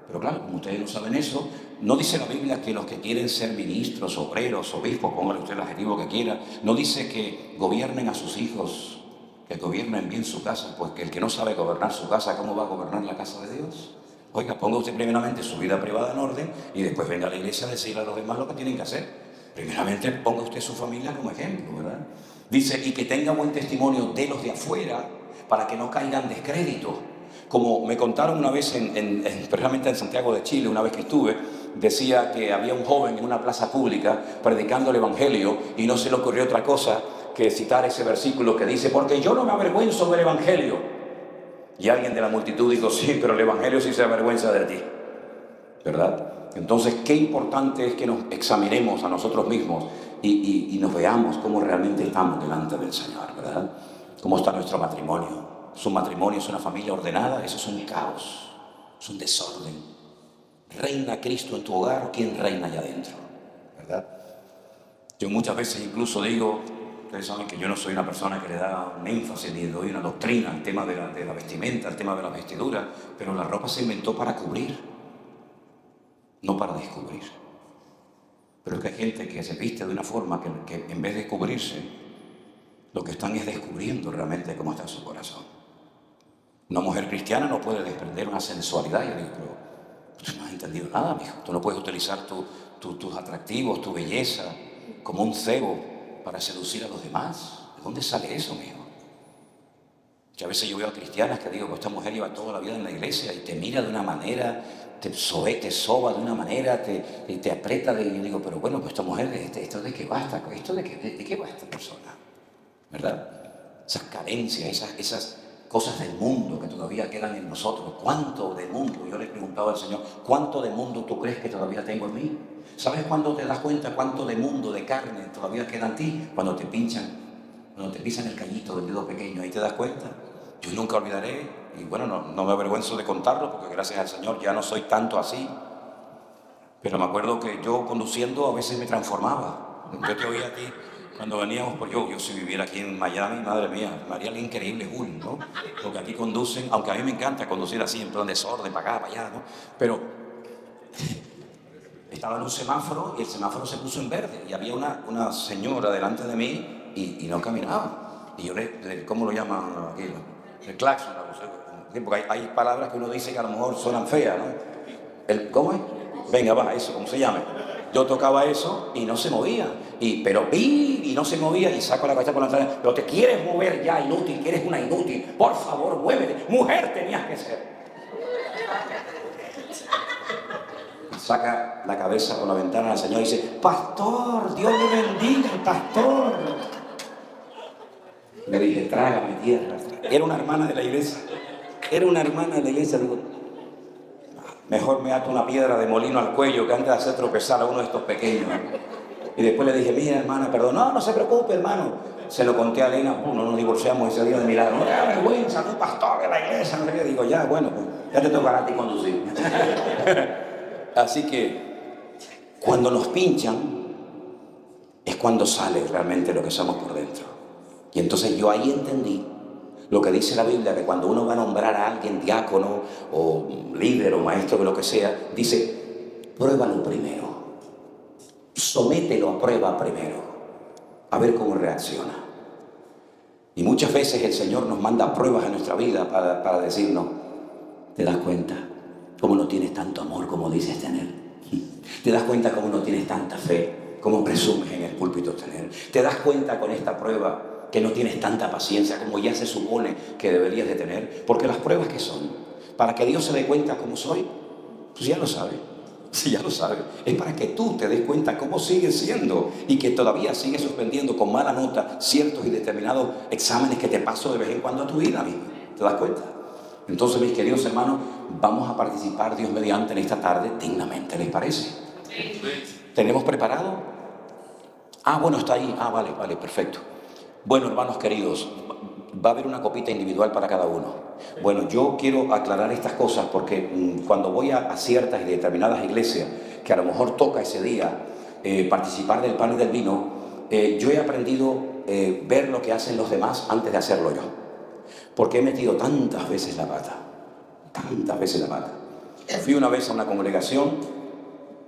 Pero claro, como ustedes no saben eso, no dice la Biblia que los que quieren ser ministros, obreros, obispos, póngale usted el adjetivo que quiera, no dice que gobiernen a sus hijos, que gobiernen bien su casa, pues que el que no sabe gobernar su casa, ¿cómo va a gobernar la casa de Dios? Oiga, ponga usted primeramente su vida privada en orden y después venga a la iglesia a decirle a los demás lo que tienen que hacer. Primeramente ponga usted su familia como ejemplo, ¿verdad? Dice, y que tenga buen testimonio de los de afuera para que no caigan descrédito. Como me contaron una vez, precisamente en Santiago de Chile, una vez que estuve, decía que había un joven en una plaza pública predicando el Evangelio y no se le ocurrió otra cosa que citar ese versículo que dice, porque yo no me avergüenzo del Evangelio. Y alguien de la multitud dijo, sí, pero el Evangelio sí se avergüenza de ti, ¿verdad? Entonces, qué importante es que nos examinemos a nosotros mismos y nos veamos cómo realmente estamos delante del Señor, ¿verdad? Cómo está nuestro matrimonio. Su matrimonio es una familia ordenada, eso es un caos, es un desorden. ¿Reina Cristo en tu hogar o quién reina allá adentro? ¿Verdad? Yo muchas veces incluso digo, ustedes saben que yo no soy una persona que le da un énfasis ni le doy una doctrina al tema de la vestimenta, al tema de la vestidura, pero la ropa se inventó para cubrir, no para descubrir. Pero es que hay gente que se viste de una forma que en vez de cubrirse, lo que están es descubriendo realmente cómo está su corazón. Una mujer cristiana no puede desprender una sensualidad. Yo digo, pero tú no has entendido nada, mijo. Tú no puedes utilizar tus atractivos, tu belleza, como un cebo para seducir a los demás. ¿De dónde sale eso, mijo? Que a veces yo veo a cristianas que digo, pues esta mujer lleva toda la vida en la iglesia y te mira de una manera, te soba de una manera, te aprieta y yo digo, pero bueno, pues esta mujer, ¿esto de qué basta? ¿De qué va esta persona? ¿Verdad? Esas carencias, esas cosas del mundo que todavía quedan en nosotros. ¿Cuánto de mundo? Yo le preguntaba al Señor, ¿cuánto de mundo tú crees que todavía tengo en mí? ¿Sabes cuándo te das cuenta cuánto de mundo, de carne todavía queda en ti? Cuando te pinchan, cuando te pisan el cañito del dedo pequeño, ahí te das cuenta. Yo nunca olvidaré, y bueno, no me avergüenzo de contarlo, porque gracias al Señor ya no soy tanto así. Pero me acuerdo que yo conduciendo a veces me transformaba. Yo te oía a ti. Cuando veníamos, pues yo si viviera aquí en Miami, madre mía, me haría el increíble Hulk, ¿no? Porque aquí conducen, aunque a mí me encanta conducir así, en plan desorden, para acá, para allá, ¿no? Pero estaba en un semáforo y el semáforo se puso en verde y había una señora delante de mí y no caminaba. Y yo ¿cómo lo llaman aquí? El claxon, porque hay palabras que uno dice que a lo mejor suenan feas, ¿no? ¿Cómo es? Venga, va, eso, ¿cómo se llama? Yo tocaba eso y no se movía, pero vi y no se movía y saco la cabeza por la entrada. Pero te quieres mover ya, inútil, que eres una inútil. Por favor, muévete. Mujer tenías que ser. Saca la cabeza por la ventana al Señor y dice, pastor, Dios le bendiga, pastor. Le dije, trágame tierra. Era una hermana de la iglesia. Era una hermana de la iglesia. Digo, mejor me ato una piedra de molino al cuello que antes de hacer tropezar a uno de estos pequeños. Y después le dije, mira hermana, perdón. No se preocupe hermano. Se lo conté a Elena, no nos divorciamos ese día de milagro. No te da vergüenza, tú pastor de la iglesia. No sé qué. Digo, ya, bueno, pues ya te tocará a ti conducir. Así que cuando nos pinchan es cuando sale realmente lo que somos por dentro. Y entonces yo ahí entendí lo que dice la Biblia, que cuando uno va a nombrar a alguien diácono o líder o maestro, de lo que sea, dice, pruébalo primero, somételo a prueba primero, a ver cómo reacciona. Y muchas veces el Señor nos manda pruebas en nuestra vida para decirnos, ¿te das cuenta cómo no tienes tanto amor como dices tener? ¿Te das cuenta cómo no tienes tanta fe como presumes en el púlpito tener? ¿Te das cuenta con esta prueba que no tienes tanta paciencia como ya se supone que deberías de tener? Porque las pruebas que son, para que Dios se dé cuenta cómo soy, pues ya lo sabe, sí, ya lo sabe. Es para que tú te des cuenta cómo sigues siendo y que todavía sigues suspendiendo con mala nota ciertos y determinados exámenes que te paso de vez en cuando a tu vida, amigo. ¿Te das cuenta? Entonces, mis queridos hermanos, vamos a participar, Dios mediante, en esta tarde dignamente, ¿les parece? Sí. ¿Tenemos preparado? Bueno, está ahí. Vale, perfecto. Bueno, hermanos queridos, va a haber una copita individual para cada uno. Bueno, yo quiero aclarar estas cosas porque cuando voy a ciertas y determinadas iglesias, que a lo mejor toca ese día participar del pan y del vino, yo he aprendido ver lo que hacen los demás antes de hacerlo yo. Porque he metido tantas veces la pata. Fui una vez a una congregación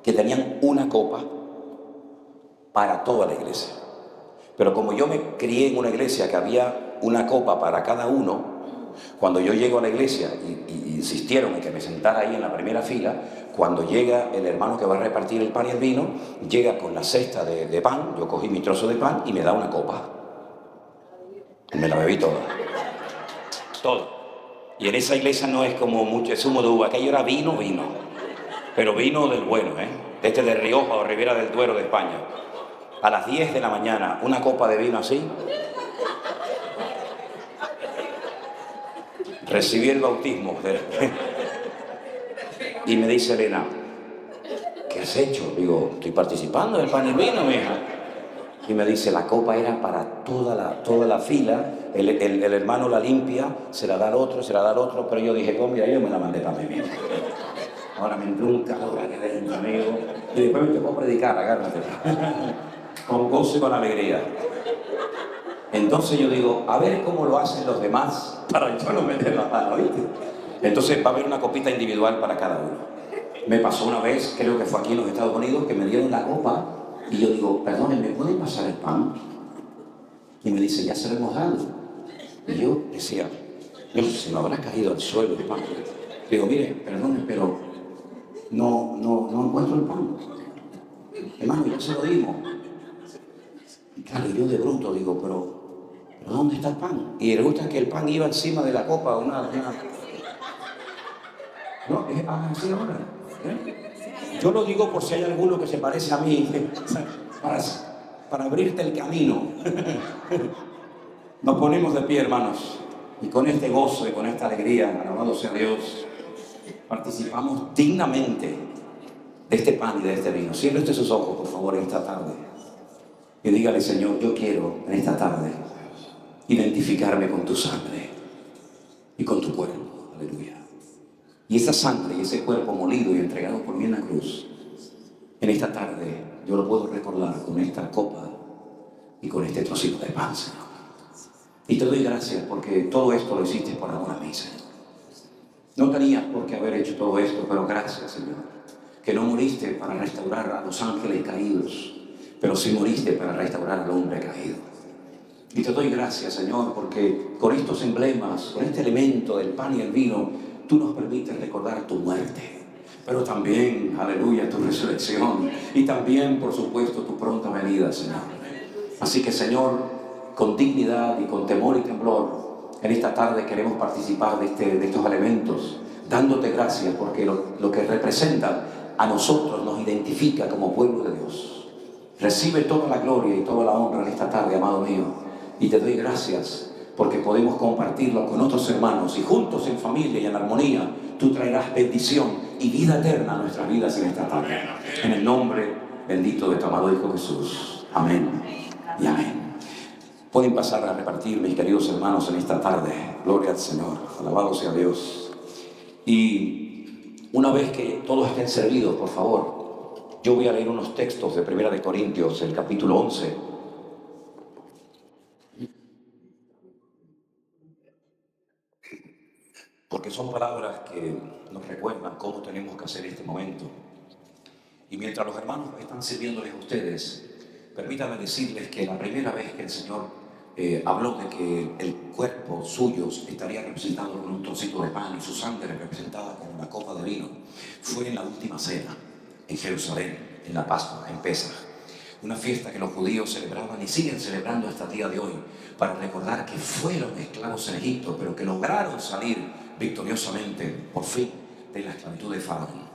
que tenían una copa para toda la iglesia. Pero como yo me crié en una iglesia que había una copa para cada uno, cuando yo llego a la iglesia y insistieron en que me sentara ahí en la primera fila, cuando llega el hermano que va a repartir el pan y el vino, llega con la cesta de pan, yo cogí mi trozo de pan y me da una copa. Y me la bebí toda. Todo. Y en esa iglesia no es como mucho zumo de uva, aquello era vino. Pero vino del bueno, de Rioja o Ribera del Duero de España. A las 10 de la mañana, una copa de vino así. Recibí el bautismo. Y me dice Elena, ¿qué has hecho? Digo, estoy participando del pan y vino, mija. Y me dice, la copa era para toda la fila, el hermano la limpia, se la da al otro, pero yo dije, mira, yo me la mandé para mí mismo. Ahora me entró un calor aquí dentro, amigo, y después me tocó predicar, agárrate, con gozo y con alegría. Entonces yo digo, a ver cómo lo hacen los demás, para yo no meter la mano, ¿viste? Entonces va a haber una copita individual para cada uno. Me pasó una vez, creo que fue aquí en los Estados Unidos, que me dieron la copa, y yo digo, perdón, ¿me pueden pasar el pan? Y me dice, ya se lo hemos dado. Y yo decía, yo no sé si me habrá caído al suelo el pan. Digo, mire, perdón, pero no encuentro el pan. Hermano, ya se lo dimos. Y claro, yo de bruto digo, pero ¿dónde está el pan? Y resulta que el pan iba encima de la copa. No, así ahora. Yo lo digo por si hay alguno que se parece a mí, para abrirte el camino. Nos ponemos de pie, hermanos, y con este gozo y con esta alegría, alabado sea Dios, participamos dignamente de este pan y de este vino. Cierre usted sus ojos, por favor, en esta tarde, y dígale, Señor, yo quiero en esta tarde identificarme con tu sangre y con tu cuerpo. Aleluya. Y esa sangre y ese cuerpo molido y entregado por mí en la cruz, en esta tarde yo lo puedo recordar con esta copa y con este trocito de pan, Señor. Y te doy gracias porque todo esto lo hiciste por amor a mí, Señor. No tenías por qué haber hecho todo esto, pero gracias, Señor, que no moriste para restaurar a los ángeles caídos, pero sí moriste para restaurar al hombre caído. Y te doy gracias, Señor, porque con estos emblemas, con este elemento del pan y el vino, tú nos permites recordar tu muerte, pero también, aleluya, tu resurrección y también, por supuesto, tu pronta venida, Señor. Así que, Señor, con dignidad y con temor y temblor, en esta tarde queremos participar de estos elementos, dándote gracias porque lo que representa a nosotros nos identifica como pueblo de Dios. Recibe toda la gloria y toda la honra en esta tarde, amado mío. Y te doy gracias porque podemos compartirlo con otros hermanos y juntos en familia y en armonía tú traerás bendición y vida eterna a nuestras vidas en esta tarde. En el nombre bendito de tu amado Hijo Jesús. Amén y amén. Pueden pasar a repartir, mis queridos hermanos, en esta tarde. Gloria al Señor. Alabado sea Dios. Y una vez que todos estén servidos, por favor, yo voy a leer unos textos de 1 Corintios, el capítulo 11. Porque son palabras que nos recuerdan cómo tenemos que hacer este momento. Y mientras los hermanos están sirviéndoles a ustedes, permítanme decirles que la primera vez que el Señor habló de que el cuerpo suyo estaría representado con un trocito de pan y su sangre representada con una copa de vino, fue en la última cena, en Jerusalén, en la Pascua, en Pesaj. Una fiesta que los judíos celebraban y siguen celebrando hasta el día de hoy para recordar que fueron esclavos en Egipto, pero que lograron salir victoriosamente, por fin, de la esclavitud de Faraón.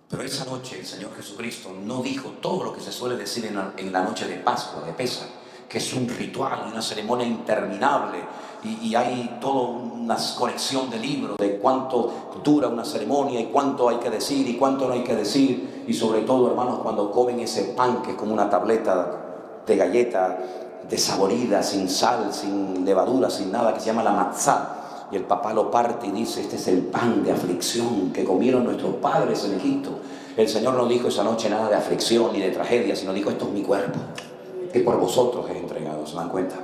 Pero esa noche el Señor Jesucristo no dijo todo lo que se suele decir en la noche de Pascua, de Pesaj, que es un ritual, una ceremonia interminable, y hay toda una colección de libros de cuánto dura una ceremonia y cuánto hay que decir y cuánto no hay que decir, y sobre todo, hermanos, cuando comen ese pan que es como una tableta de galleta desaborida, sin sal, sin levadura, sin nada, que se llama la matzá. Y el papá lo parte y dice: este es el pan de aflicción que comieron nuestros padres en Egipto. El Señor no dijo esa noche nada de aflicción ni de tragedia, sino dijo: esto es mi cuerpo, que por vosotros es entregado. ¿Se dan cuenta?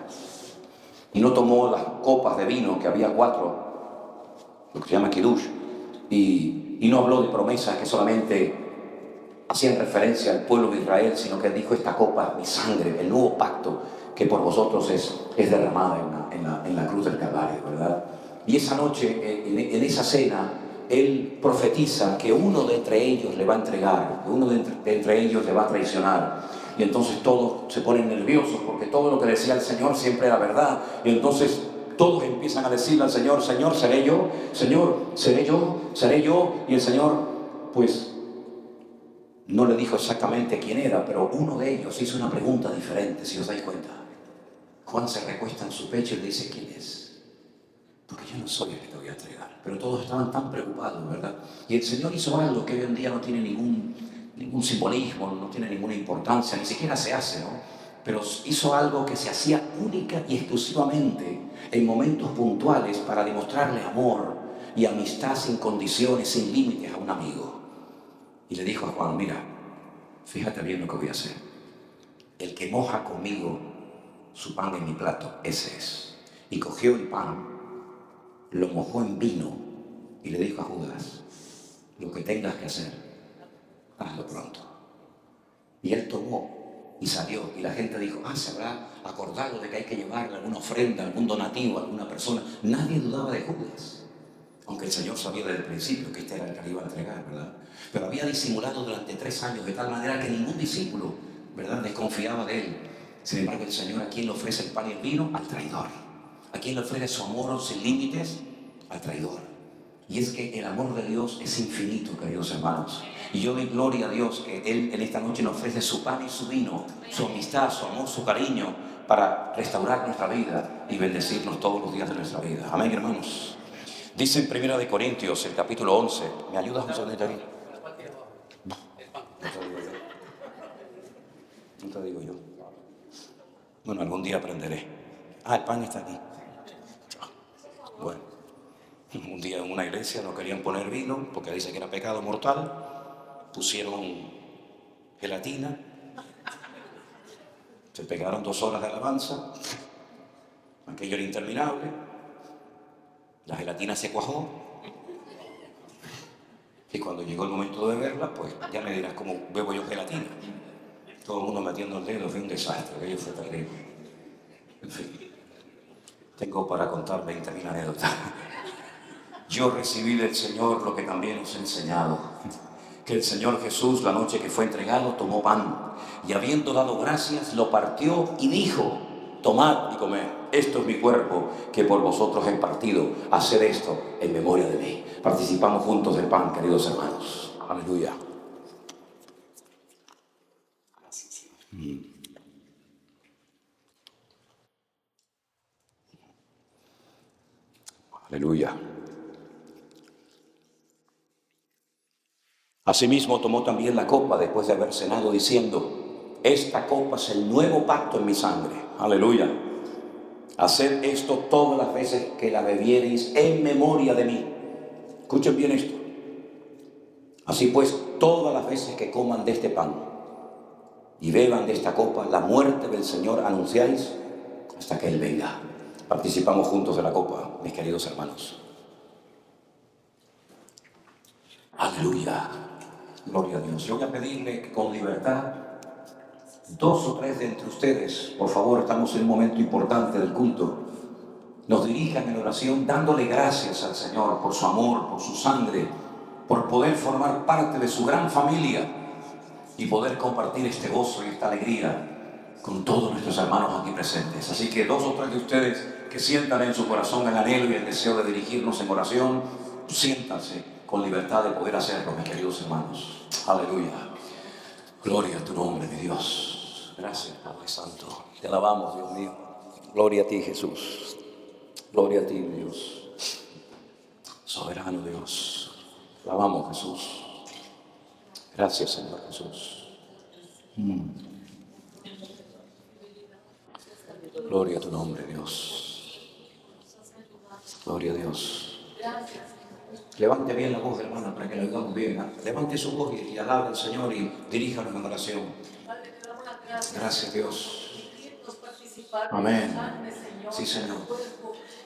Y no tomó las copas de vino, que había 4, lo que se llama kiddush, y no habló de promesas que solamente hacían referencia al pueblo de Israel, sino que dijo: esta copa es mi sangre, el nuevo pacto que por vosotros es derramada en la cruz del Calvario, ¿verdad? Y esa noche, en esa cena, él profetiza que uno de entre ellos le va a entregar, que uno de entre ellos le va a traicionar. Y entonces todos se ponen nerviosos porque todo lo que decía el Señor siempre era verdad. Y entonces todos empiezan a decirle al Señor: Señor, ¿seré yo? Señor, ¿seré yo? ¿Seré yo? Y el Señor, pues, no le dijo exactamente quién era, pero uno de ellos hizo una pregunta diferente, si os dais cuenta. Juan se recuesta en su pecho y le dice: ¿quién es? Porque yo no soy el que te voy a entregar. Pero todos estaban tan preocupados, ¿verdad? Y el Señor hizo algo que hoy en día no tiene ningún simbolismo, no tiene ninguna importancia, ni siquiera se hace, ¿no? Pero hizo algo que se hacía única y exclusivamente en momentos puntuales para demostrarle amor y amistad sin condiciones, sin límites a un amigo. Y le dijo a Juan: mira, fíjate bien lo que voy a hacer. El que moja conmigo su pan en mi plato, ese es. Y cogió el pan, lo mojó en vino y le dijo a Judas: lo que tengas que hacer, hazlo pronto. Y él tomó y salió, y la gente dijo: se habrá acordado de que hay que llevarle alguna ofrenda, algún donativo a alguna persona. Nadie dudaba de Judas, aunque el Señor sabía desde el principio que este era el que le iba a entregar, ¿verdad? Pero había disimulado durante 3 años de tal manera que ningún discípulo, ¿verdad?, desconfiaba de él. Sin embargo, el Señor, ¿a quién le ofrece el pan y el vino? Al traidor. ¿A quién le ofrece su amor sin límites? Al traidor. Y es que el amor de Dios es infinito, queridos hermanos. Y yo doy gloria a Dios que Él en esta noche nos ofrece su pan y su vino, su amistad, su amor, su cariño, para restaurar nuestra vida y bendecirnos todos los días de nuestra vida. Amén, hermanos. Dice en 1 Corintios, el capítulo 11. ¿Me ayudas un segundito aquí? No te digo yo. Bueno, algún día aprenderé. El pan está aquí. Bueno, un día en una iglesia no querían poner vino porque dice que era pecado mortal. Pusieron gelatina. Se pegaron 2 horas de alabanza. Aquello era interminable. La gelatina se cuajó. Y cuando llegó el momento de verla, pues ya me dirás cómo bebo yo gelatina. Todo el mundo metiendo el dedo, fue un desastre, aquello fue terrible. En fin, tengo para contar 20.000 anécdotas. Yo recibí del Señor lo que también os he enseñado, que el Señor Jesús, la noche que fue entregado, tomó pan y habiendo dado gracias, lo partió y dijo: tomad y comed, esto es mi cuerpo que por vosotros he partido, haced esto en memoria de mí. Participamos juntos del pan, queridos hermanos. Aleluya. Aleluya. Asimismo tomó también la copa después de haber cenado, diciendo: esta copa es el nuevo pacto en mi sangre. Aleluya. Haced esto todas las veces que la bebiereis en memoria de mí. Escuchen bien esto. Así pues, todas las veces que coman de este pan y beban de esta copa, la muerte del Señor anunciáis hasta que Él venga. Participamos juntos de la copa, mis queridos hermanos. Aleluya. Gloria a Dios. Yo voy a pedirle que con libertad, 2 o 3 de entre ustedes, por favor, estamos en un momento importante del culto, nos dirijan en oración dándole gracias al Señor por su amor, por su sangre, por poder formar parte de su gran familia y poder compartir este gozo y esta alegría con todos nuestros hermanos aquí presentes. Así que 2 o 3 de ustedes que sientan en su corazón el anhelo y el deseo de dirigirnos en oración, siéntanse con libertad de poder hacerlo, mis queridos hermanos. Aleluya. Gloria a tu nombre, mi Dios. Gracias, Padre Santo. Te alabamos, Dios mío. Gloria a ti, Jesús. Gloria a ti, mi Dios. Soberano Dios. Te alabamos, Jesús. Gracias, Señor Jesús. Gloria a tu nombre, Dios. Gloria a Dios. Levante bien la voz, hermana, para que la oigamos bien. Levante su voz y alabe al Señor y diríjanos en oración. Gracias, Dios. Amén. Sí, Señor.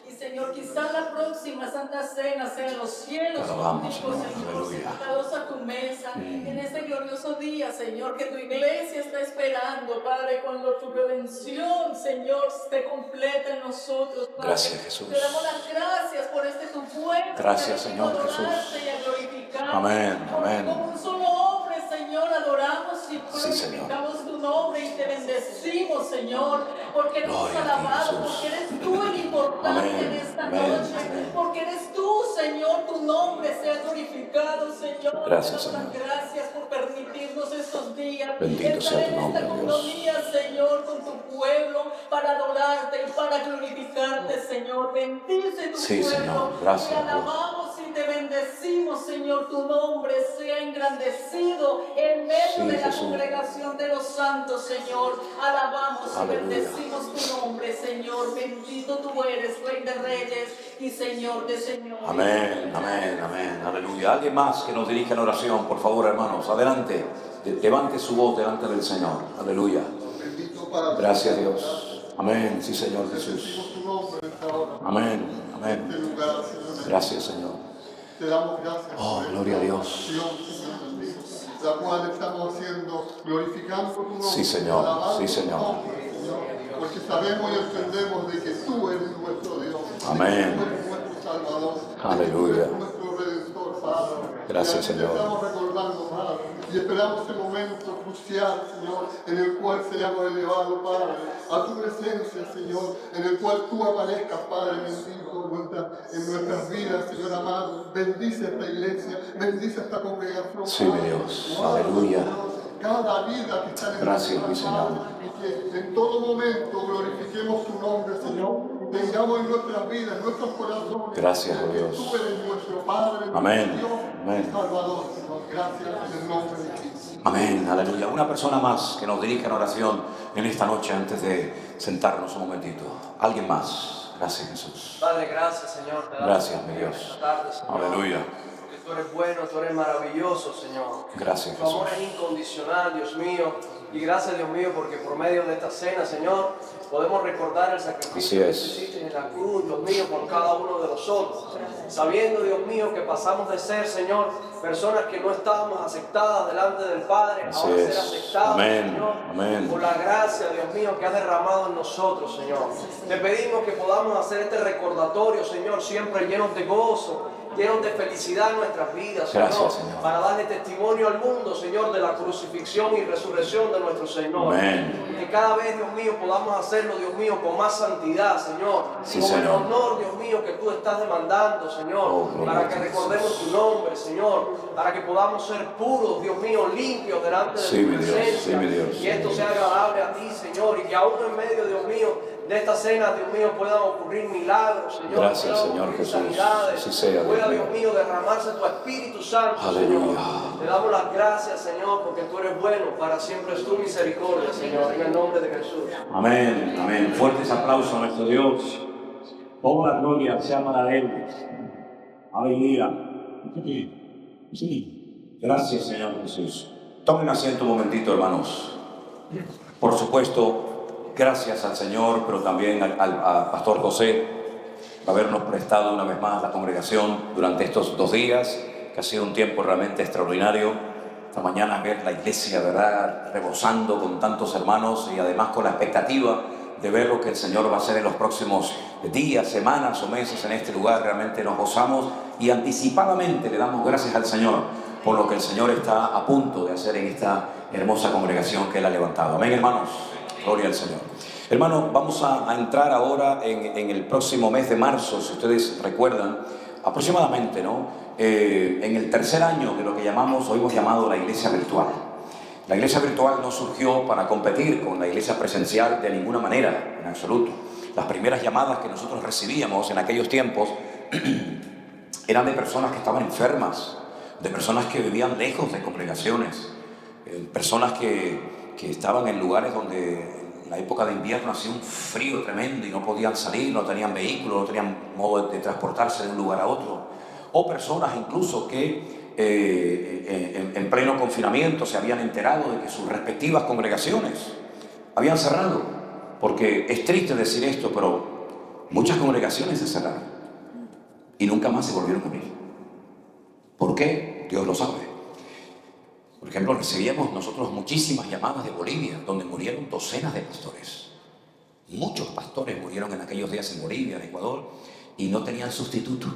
Y Señor, quizás la próxima Santa Cena sea en los cielos.
Te alabamos, Señor.
Aleluya. Sentados a tu mesa, en este glorioso día, Señor, que tu iglesia está esperando, Padre, cuando tu redención, Señor, esté completa en nosotros, Padre.
Gracias, Jesús.
Te damos las gracias por este tu pueblo.
Gracias, Señor Jesús. Amén, amén.
Como un solo hombre, Señor, adoramos y
glorificamos
tu nombre y te bendecimos, Señor, porque eres alabado, porque eres tú el importante en esta noche, porque eres tú, Señor, tu nombre sea glorificado, Señor.
Gracias, Señor.
Gracias por permitirnos estos días.
Bendito sea tu nombre,
esta comunidad, Señor, con tu pueblo, para adorarte y para glorificarte, Señor. Bendice tu pueblo.
Señor. Gracias,
te alabamos y te bendecimos, Señor. Tu nombre sea engrandecido en medio de la congregación de los santos, Señor. Alabamos y bendecimos tu nombre, Señor. Bendito tú eres, Rey de Reyes y Señor de Señores.
Amén, amén, amén. Aleluya. Alguien más que nos dirija en oración, por favor, hermanos. Adelante. Levante su voz delante del Señor. Aleluya. Gracias, Dios. Amén. Sí, Señor Jesús. Amén, amén. Gracias, Señor.
Te damos gracias.
Oh, gloria a Dios.
La cual estamos haciendo, glorificando tu nombre.
Sí, Señor. Sí, Señor.
Porque sabemos y entendemos de que tú eres nuestro Dios.
Amén.
Tú eres nuestro Salvador.
Aleluya.
Nuestro Redentor, Padre.
Gracias, Señor.
Estamos recordando, Padre. Y esperamos ese momento crucial, Señor, en el cual seamos elevados, Padre, a tu presencia, Señor, en el cual tú aparezcas, Padre bendito, en nuestras vidas, Señor amado. Bendice esta iglesia, bendice esta congregación.
Sí, mi Dios. Aleluya.
Cada vida que está en el
Gracias, mi Señor.
Y que en todo momento glorifiquemos tu nombre, Señor. Tengamos en nuestras vidas, en nuestros corazones.
Gracias, oh Dios.
Tú eres nuestro Padre,
Amén.
nuestro Dios,
Amén.
Salvador, Señor. Gracias en el nombre de Cristo.
Amén, aleluya. Una persona más que nos dirija en oración en esta noche antes de sentarnos un momentito. Alguien más. Gracias, Jesús.
Padre, gracias, Señor. Te damos
Gracias, mi Dios.
esta tarde, Señor.
Aleluya.
Tú eres bueno, tú eres maravilloso, Señor.
Gracias,
Tu amor
Jesús.
es incondicional, Dios mío. Y gracias, Dios mío, porque por medio de esta cena, Señor, podemos recordar el sacrificio que hiciste en la cruz, Dios mío, por cada uno de nosotros. Sabiendo, Dios mío, que pasamos de ser, Señor, personas que no estábamos aceptadas delante del Padre, ahora ser aceptados, Señor, por la gracia, Dios mío, que has derramado en nosotros, Señor. Te pedimos que podamos hacer este recordatorio, Señor, siempre llenos de gozo, llenos de felicidad en nuestras vidas, Señor, para darle testimonio al mundo, Señor, de la crucifixión y resurrección de nuestro Señor. Y que cada vez, Dios mío, podamos hacerlo, Dios mío, con más santidad, Señor, con el honor, Dios mío, que tú estás demandando, Señor, para que recordemos tu nombre, Señor, para que podamos ser puros, Dios mío, limpios delante de tu presencia, y esto sea agradable a ti, Señor, y que aún en medio, Dios mío, de esta cena, Dios mío, puedan ocurrir milagros, Señor.
Gracias, Señor Jesús.
Así sea, pueda, Dios mío, derramarse tu Espíritu Santo, Señor. Te damos las gracias, Señor, porque tú eres bueno. Para siempre es tu misericordia, Señor, en el nombre de Jesús.
Amén, amén. Fuertes aplausos a nuestro Dios. Toda la gloria sea para Él. Aleluya. Sí. Gracias, Señor Jesús. Tomen asiento un momentito, hermanos. Por supuesto, gracias al Señor, pero también al Pastor José por habernos prestado una vez más la congregación durante estos 2 días, que ha sido un tiempo realmente extraordinario. Esta mañana ver la iglesia, ¿verdad?, rebosando con tantos hermanos y además con la expectativa de ver lo que el Señor va a hacer en los próximos días, semanas o meses en este lugar. Realmente nos gozamos y anticipadamente le damos gracias al Señor por lo que el Señor está a punto de hacer en esta hermosa congregación que Él ha levantado. Amén, hermanos. Gloria al Señor. Hermanos, vamos a entrar ahora en el próximo mes de marzo, si ustedes recuerdan, aproximadamente, ¿no? En el tercer año de lo que llamamos, o hemos llamado la iglesia virtual. La iglesia virtual no surgió para competir con la iglesia presencial de ninguna manera, en absoluto. Las primeras llamadas que nosotros recibíamos en aquellos tiempos eran de personas que estaban enfermas, de personas que vivían lejos de congregaciones, personas que estaban en lugares donde en la época de invierno hacía un frío tremendo y no podían salir, no tenían vehículos, no tenían modo de transportarse de un lugar a otro. O personas incluso que en pleno confinamiento se habían enterado de que sus respectivas congregaciones habían cerrado. Porque es triste decir esto, pero muchas congregaciones se cerraron y nunca más se volvieron a abrir. ¿Por qué? Dios lo sabe. Por ejemplo, recibíamos nosotros muchísimas llamadas de Bolivia, donde murieron docenas de pastores. Muchos pastores murieron en aquellos días en Bolivia, en Ecuador, y no tenían sustituto.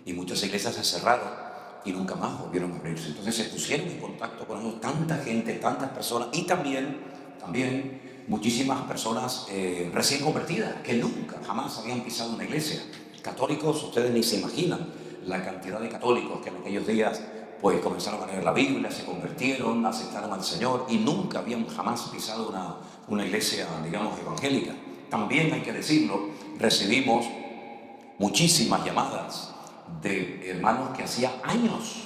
Y muchas iglesias se cerraron y nunca más volvieron a abrirse. Entonces se pusieron en contacto con ellos tanta gente, tantas personas, y también muchísimas personas recién convertidas, que nunca, jamás habían pisado una iglesia. Católicos, ustedes ni se imaginan la cantidad de católicos que en aquellos días pues comenzaron a leer la Biblia, se convirtieron, aceptaron al Señor y nunca habían jamás pisado una iglesia, digamos, evangélica. También hay que decirlo, recibimos muchísimas llamadas de hermanos que hacía años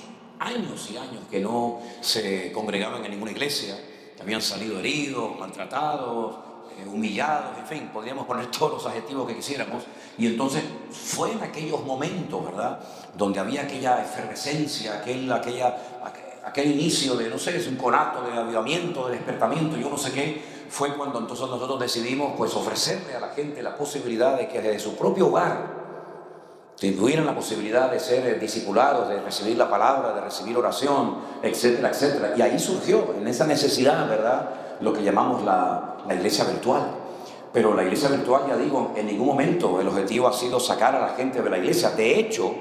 y años que no se congregaban en ninguna iglesia, que habían salido heridos, maltratados, humillados, en fin, podríamos poner todos los adjetivos que quisiéramos. Y entonces fue en aquellos momentos, ¿verdad?, donde había aquella efervescencia, aquel inicio de, no sé, es un conato de avivamiento, de despertamiento, yo no sé qué, fue cuando entonces nosotros decidimos pues ofrecerle a la gente la posibilidad de que desde su propio hogar tuvieran la posibilidad de ser discipulados, de recibir la palabra, de recibir oración, etcétera, etcétera. Y ahí surgió, en esa necesidad, ¿verdad?, lo que llamamos la iglesia virtual. Pero la iglesia virtual, ya digo, en ningún momento el objetivo ha sido sacar a la gente de la iglesia. De hecho,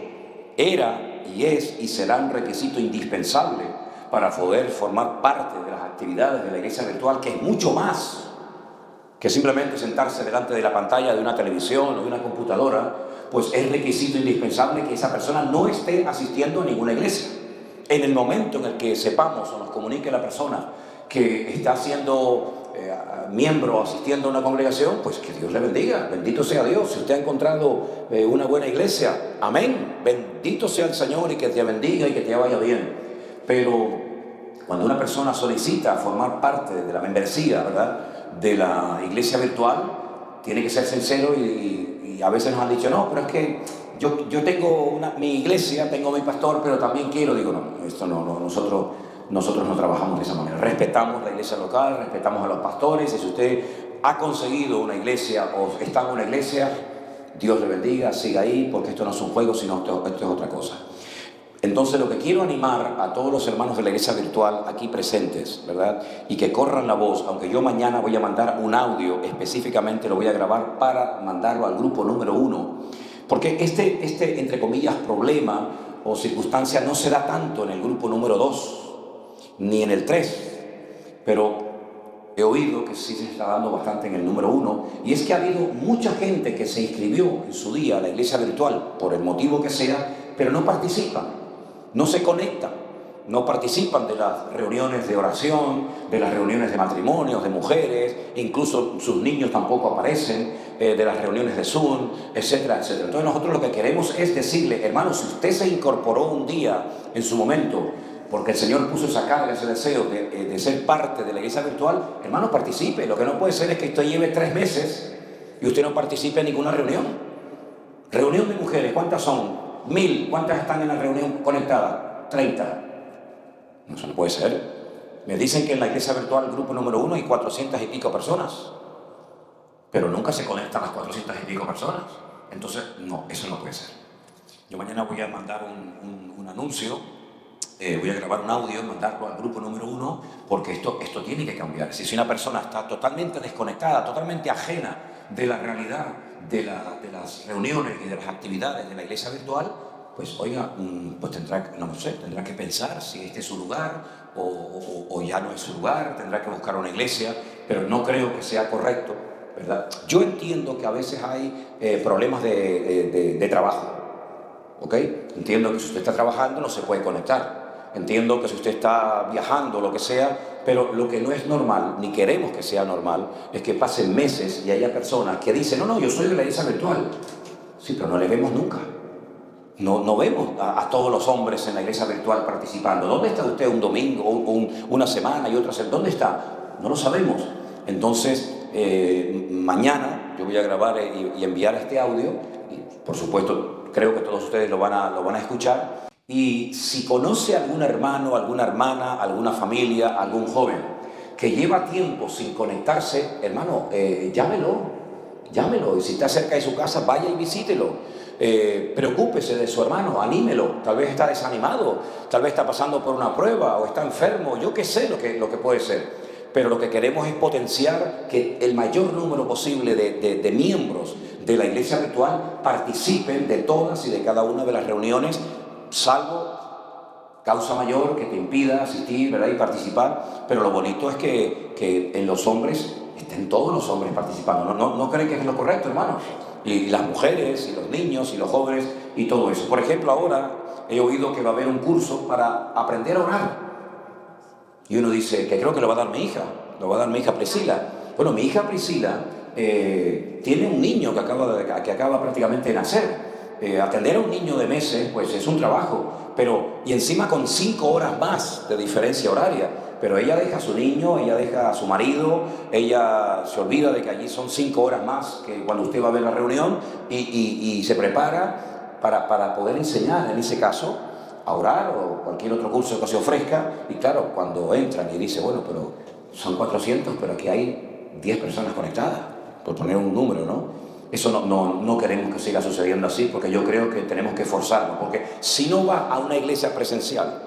era y es y será un requisito indispensable para poder formar parte de las actividades de la iglesia virtual, que es mucho más que simplemente sentarse delante de la pantalla de una televisión o de una computadora. Pues es requisito indispensable que esa persona no esté asistiendo a ninguna iglesia. En el momento en el que sepamos o nos comunique la persona que está siendo miembro o asistiendo a una congregación, pues que Dios le bendiga, bendito sea Dios. Si usted ha encontrado una buena iglesia, amén, bendito sea el Señor y que te bendiga y que te vaya bien. Pero cuando una persona solicita formar parte de la membresía, ¿verdad?, de la iglesia virtual, tiene que ser sincero y a veces nos han dicho, no, pero es que yo tengo mi iglesia, tengo mi pastor, pero también quiero. Digo, no, esto no, nosotros nosotros no trabajamos de esa manera. Respetamos la iglesia local, respetamos a los pastores, y si usted ha conseguido una iglesia o está en una iglesia, Dios le bendiga, siga ahí, porque esto no es un juego, sino esto es otra cosa. Entonces, lo que quiero animar a todos los hermanos de la iglesia virtual aquí presentes, ¿verdad? Y que corran la voz, aunque yo mañana voy a mandar un audio, específicamente lo voy a grabar para mandarlo al grupo número 1, porque este entre comillas, problema o circunstancia no se da tanto en el grupo número 2, ni en el 3, pero he oído que sí se está dando bastante en el número 1, y es que ha habido mucha gente que se inscribió en su día a la iglesia virtual, por el motivo que sea, pero no participan. No se conectan, no participan de las reuniones de oración, de las reuniones de matrimonios, de mujeres, incluso sus niños tampoco aparecen, de las reuniones de Zoom, etcétera, etcétera. Entonces nosotros lo que queremos es decirle, hermano, si usted se incorporó un día en su momento, porque el Señor puso esa carga, ese deseo de ser parte de la iglesia virtual, hermano, participe. Lo que no puede ser es que usted lleve 3 meses y usted no participe en ninguna reunión. Reunión de mujeres, ¿cuántas son? 1000, ¿cuántas están en la reunión conectadas? 30. No, eso no puede ser. Me dicen que en la iglesia virtual, grupo número 1, hay 400 y pico personas, pero nunca se conectan las 400 y pico personas. Entonces, no, eso no puede ser. Yo mañana voy a mandar un anuncio, voy a grabar un audio, mandarlo al grupo número 1, porque esto tiene que cambiar. Si una persona está totalmente desconectada, totalmente ajena de la realidad de las reuniones y de las actividades de la iglesia virtual, pues oiga, pues tendrá que pensar si este es su lugar o ya no es su lugar, tendrá que buscar una iglesia, pero no creo que sea correcto, ¿verdad? Yo entiendo que a veces hay problemas de trabajo, ¿ok? Entiendo que si usted está trabajando no se puede conectar, entiendo que si usted está viajando o lo que sea, pero lo que no es normal, ni queremos que sea normal, es que pasen meses y haya personas que dicen, no, yo soy de la iglesia virtual. Sí, pero no le vemos nunca. No vemos a todos los hombres en la iglesia virtual participando. ¿Dónde está usted un domingo, una semana y otra semana? ¿Dónde está? No lo sabemos. Entonces, mañana yo voy a grabar y enviar este audio, y por supuesto creo que todos ustedes lo van a escuchar. Y si conoce a algún hermano, alguna hermana, alguna familia, algún joven que lleva tiempo sin conectarse, hermano, llámelo. Y si está cerca de su casa, vaya y visítelo. Preocúpese de su hermano, anímelo. Tal vez está desanimado, tal vez está pasando por una prueba o está enfermo, yo qué sé lo que puede ser. Pero lo que queremos es potenciar que el mayor número posible de miembros de la iglesia virtual participen de todas y de cada una de las reuniones, salvo causa mayor que te impida asistir, ¿verdad?, y participar. Pero lo bonito es que en los hombres estén todos los hombres participando. ¿No creen que es lo correcto, hermanos? Y las mujeres, y los niños, y los jóvenes, y todo eso. Por ejemplo, ahora he oído que va a haber un curso para aprender a orar. Y uno dice, que creo que lo va a dar mi hija Priscila. Bueno, mi hija Priscila tiene un niño que acaba prácticamente de nacer. Atender a un niño de meses, pues es un trabajo, y encima con 5 horas más de diferencia horaria. Pero ella deja a su niño, ella deja a su marido, ella se olvida de que allí son 5 horas más que cuando usted va a ver la reunión, y se prepara para poder enseñar, en ese caso, a orar o cualquier otro curso que se ofrezca. Y claro, cuando entran y dice, bueno, pero son 400, pero aquí hay 10 personas conectadas, por poner un número, ¿no? Eso no queremos que siga sucediendo así, porque yo creo que tenemos que esforzarnos, porque si no va a una iglesia presencial,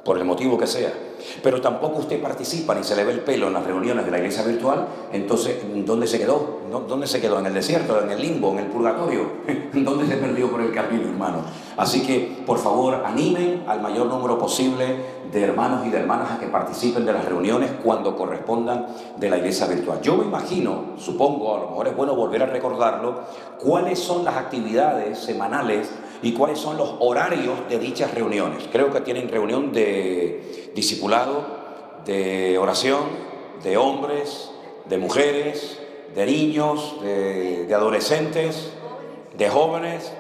por el motivo que sea, pero tampoco usted participa ni se le ve el pelo en las reuniones de la iglesia virtual, entonces, ¿dónde se quedó? ¿Dónde se quedó? ¿En el desierto? ¿En el limbo? ¿En el purgatorio? ¿Dónde se perdió por el camino, hermano? Así que, por favor, animen al mayor número posible de hermanos y de hermanas a que participen de las reuniones cuando correspondan de la iglesia virtual. Yo me imagino, supongo, a lo mejor es bueno volver a recordarlo, cuáles son las actividades semanales y cuáles son los horarios de dichas reuniones. Creo que tienen reunión de discipulado, de oración, de hombres, de mujeres, de niños, de adolescentes, de jóvenes.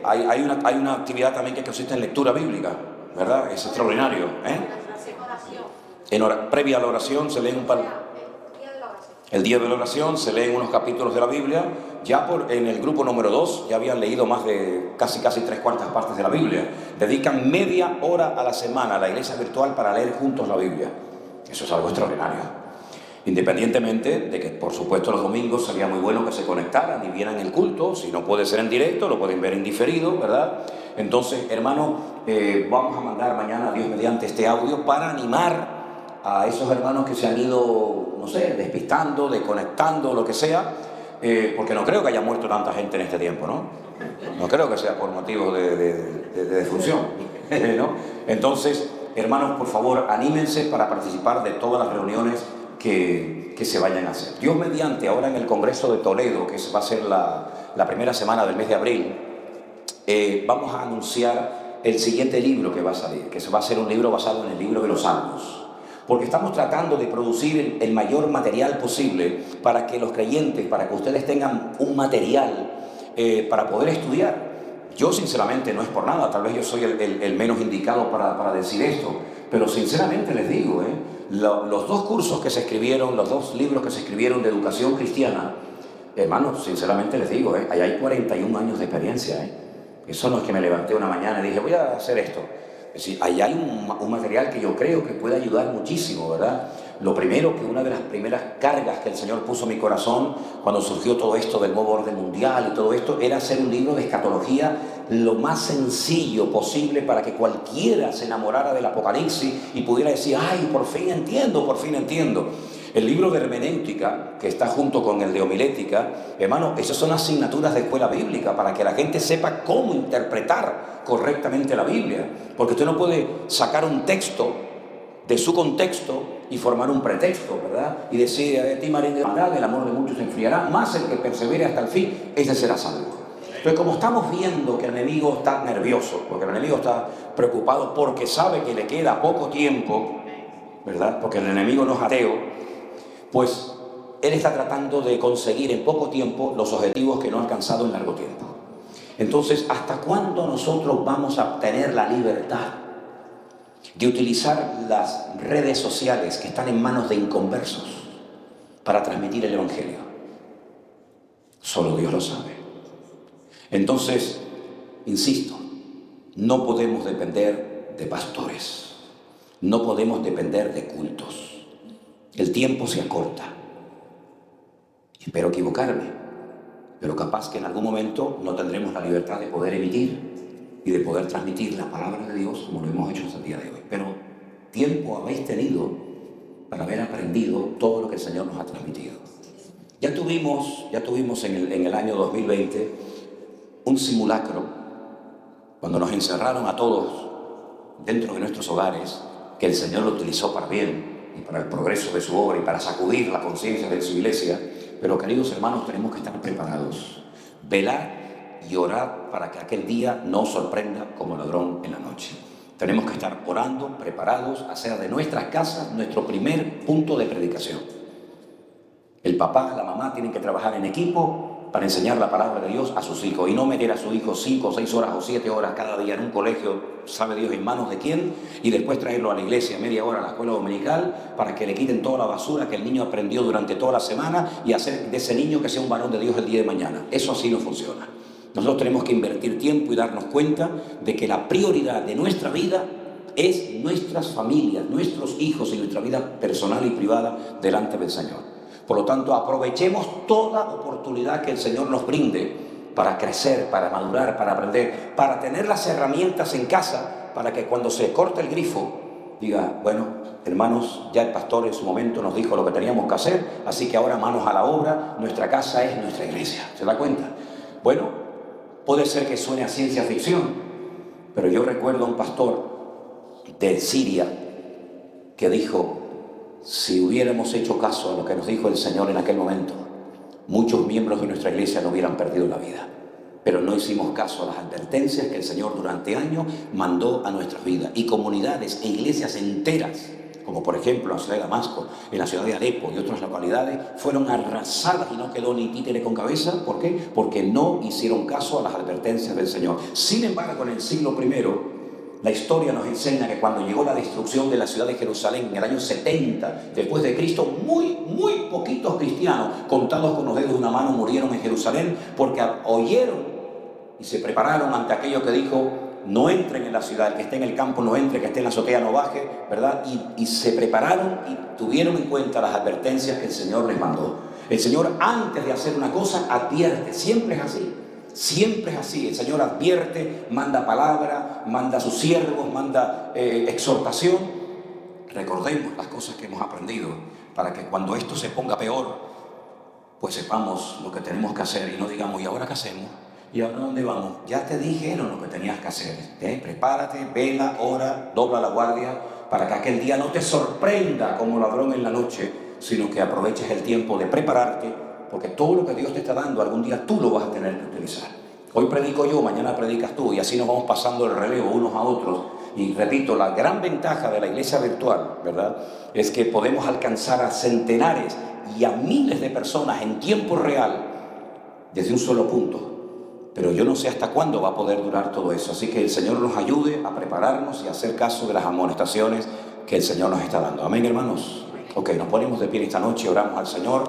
Hay una actividad también que consiste en lectura bíblica, ¿verdad? Es extraordinario, ¿eh? Previa a la oración se lee un par. El día de la oración se leen unos capítulos de la Biblia. En el grupo número 2 ya habían leído más de casi 3/4 partes de la Biblia. Dedican media hora a la semana a la iglesia virtual para leer juntos la Biblia. Eso es algo extraordinario. Independientemente de que, por supuesto, los domingos sería muy bueno que se conectaran y vieran el culto. Si no puede ser en directo, lo pueden ver en diferido, ¿verdad? Entonces, hermano, vamos a mandar mañana, Dios mediante, este audio para animar a esos hermanos que se han ido, no sé, despistando, desconectando, lo que sea, porque no creo que haya muerto tanta gente en este tiempo, ¿no? No creo que sea por motivos de defunción, ¿no? Entonces, hermanos, por favor, anímense para participar de todas las reuniones que se vayan a hacer. Dios mediante, ahora en el Congreso de Toledo, que va a ser la primera semana del mes de abril, vamos a anunciar el siguiente libro que va a salir, que va a ser un libro basado en el libro de los Salmos. Porque estamos tratando de producir el mayor material posible para que los creyentes, para que ustedes tengan un material para poder estudiar. Yo sinceramente, no es por nada, tal vez yo soy el menos indicado para decir esto, pero sinceramente les digo, los 2 cursos que se escribieron, los 2 libros que se escribieron de educación cristiana, hermanos, sinceramente les digo, ahí hay 41 años de experiencia. Eso no es que me levanté una mañana y dije, voy a hacer esto. Es decir, ahí hay un material que yo creo que puede ayudar muchísimo, ¿verdad? Lo primero, que una de las primeras cargas que el Señor puso en mi corazón cuando surgió todo esto del nuevo orden mundial y todo esto, era hacer un libro de escatología lo más sencillo posible para que cualquiera se enamorara del Apocalipsis y pudiera decir, ¡ay, por fin entiendo, por fin entiendo! El libro de hermenéutica, que está junto con el de homilética, hermano, esas son asignaturas de escuela bíblica para que la gente sepa cómo interpretar correctamente la Biblia. Porque usted no puede sacar un texto de su contexto y formar un pretexto, ¿verdad? Y decir, a ti, María de maldad, el amor de muchos se enfriará, más el que persevere hasta el fin, ese será salvo. Entonces, como estamos viendo que el enemigo está nervioso, porque el enemigo está preocupado porque sabe que le queda poco tiempo, ¿verdad? Porque el enemigo no es ateo, pues él está tratando de conseguir en poco tiempo los objetivos que no ha alcanzado en largo tiempo. Entonces, ¿hasta cuándo nosotros vamos a obtener la libertad de utilizar las redes sociales que están en manos de inconversos para transmitir el Evangelio? Solo Dios lo sabe. Entonces, insisto, no podemos depender de pastores, no podemos depender de cultos. El tiempo se acorta. Espero equivocarme, pero capaz que en algún momento no tendremos la libertad de poder emitir y de poder transmitir la palabra de Dios como lo hemos hecho hasta el día de hoy. Pero tiempo habéis tenido para haber aprendido todo lo que el Señor nos ha transmitido. Ya tuvimos en el año 2020 un simulacro, cuando nos encerraron a todos dentro de nuestros hogares, que el Señor lo utilizó para bien y para el progreso de su obra y para sacudir la conciencia de su iglesia. Pero, queridos hermanos, tenemos que estar preparados, velar y orar para que aquel día no sorprenda como ladrón en la noche. Tenemos que estar orando, preparados, hacer de nuestras casas nuestro primer punto de predicación. El papá, la mamá tienen que trabajar en equipo para enseñar la palabra de Dios a sus hijos y no meter a su hijo 5, 6 horas o 7 horas cada día en un colegio, sabe Dios en manos de quién, y después traerlo a la iglesia media hora a la escuela dominical para que le quiten toda la basura que el niño aprendió durante toda la semana y hacer de ese niño que sea un varón de Dios el día de mañana. Eso así no funciona. Nosotros tenemos que invertir tiempo y darnos cuenta de que la prioridad de nuestra vida es nuestras familias, nuestros hijos y nuestra vida personal y privada delante del Señor. Por lo tanto, aprovechemos toda oportunidad que el Señor nos brinde para crecer, para madurar, para aprender, para tener las herramientas en casa, para que cuando se corte el grifo, diga, bueno, hermanos, ya el pastor en su momento nos dijo lo que teníamos que hacer, así que ahora manos a la obra, nuestra casa es nuestra iglesia. ¿Se da cuenta? Bueno, puede ser que suene a ciencia ficción, pero yo recuerdo a un pastor de Siria que dijo, si hubiéramos hecho caso a lo que nos dijo el Señor en aquel momento, muchos miembros de nuestra iglesia no hubieran perdido la vida. Pero no hicimos caso a las advertencias que el Señor durante años mandó a nuestras vidas. Y comunidades e iglesias enteras, como por ejemplo en la ciudad de Damasco, en la ciudad de Alepo y otras localidades, fueron arrasadas y no quedó ni títere con cabeza. ¿Por qué? Porque no hicieron caso a las advertencias del Señor. Sin embargo, en el siglo I, La historia nos enseña que cuando llegó la destrucción de la ciudad de Jerusalén en el año 70 después de Cristo, muy poquitos cristianos, contados con los dedos de una mano, murieron en Jerusalén porque oyeron y se prepararon ante aquello que dijo: no entren en la ciudad, el que esté en el campo no entre, el que esté en la azotea no baje, ¿verdad? Y se prepararon y tuvieron en cuenta las advertencias que el Señor les mandó. El Señor, antes de hacer una cosa, advierte. Siempre es así. Siempre es así. El Señor advierte, manda palabra, manda a sus siervos, manda exhortación. Recordemos las cosas que hemos aprendido para que cuando esto se ponga peor, pues sepamos lo que tenemos que hacer y no digamos: ¿y ahora qué hacemos? ¿Y ahora dónde vamos? Ya te dijeron lo que tenías que hacer. Prepárate, vela, ora, dobla la guardia, para que aquel día no te sorprenda como ladrón en la noche, sino que aproveches el tiempo de prepararte, porque todo lo que Dios te está dando, algún día tú lo vas a tener que utilizar. Hoy predico yo, mañana predicas tú, y así nos vamos pasando el relevo unos a otros. Y repito, la gran ventaja de la iglesia virtual, ¿verdad?, es que podemos alcanzar a centenares y a miles de personas en tiempo real desde un solo punto. Pero yo no sé hasta cuándo va a poder durar todo eso. Así que el Señor nos ayude a prepararnos y a hacer caso de las amonestaciones que el Señor nos está dando. Amén, hermanos. Ok, nos ponemos de pie esta noche, oramos al Señor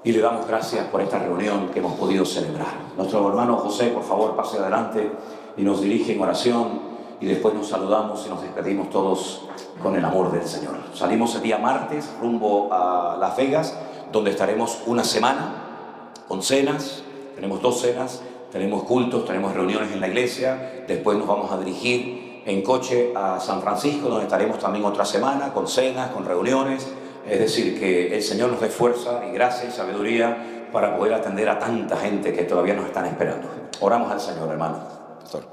y le damos gracias por esta reunión que hemos podido celebrar. Nuestro hermano José, por favor, pase adelante y nos dirige en oración, y después nos saludamos y nos despedimos todos con el amor del Señor. Salimos el día martes rumbo a Las Vegas, donde estaremos una semana con cenas. Tenemos 2 cenas. Tenemos cultos, tenemos reuniones en la iglesia. Después nos vamos a dirigir en coche a San Francisco, donde estaremos también otra semana, con cenas, con reuniones. Es decir, que el Señor nos dé fuerza y gracia y sabiduría para poder atender a tanta gente que todavía nos están esperando. Oramos al Señor, hermano. Pastor.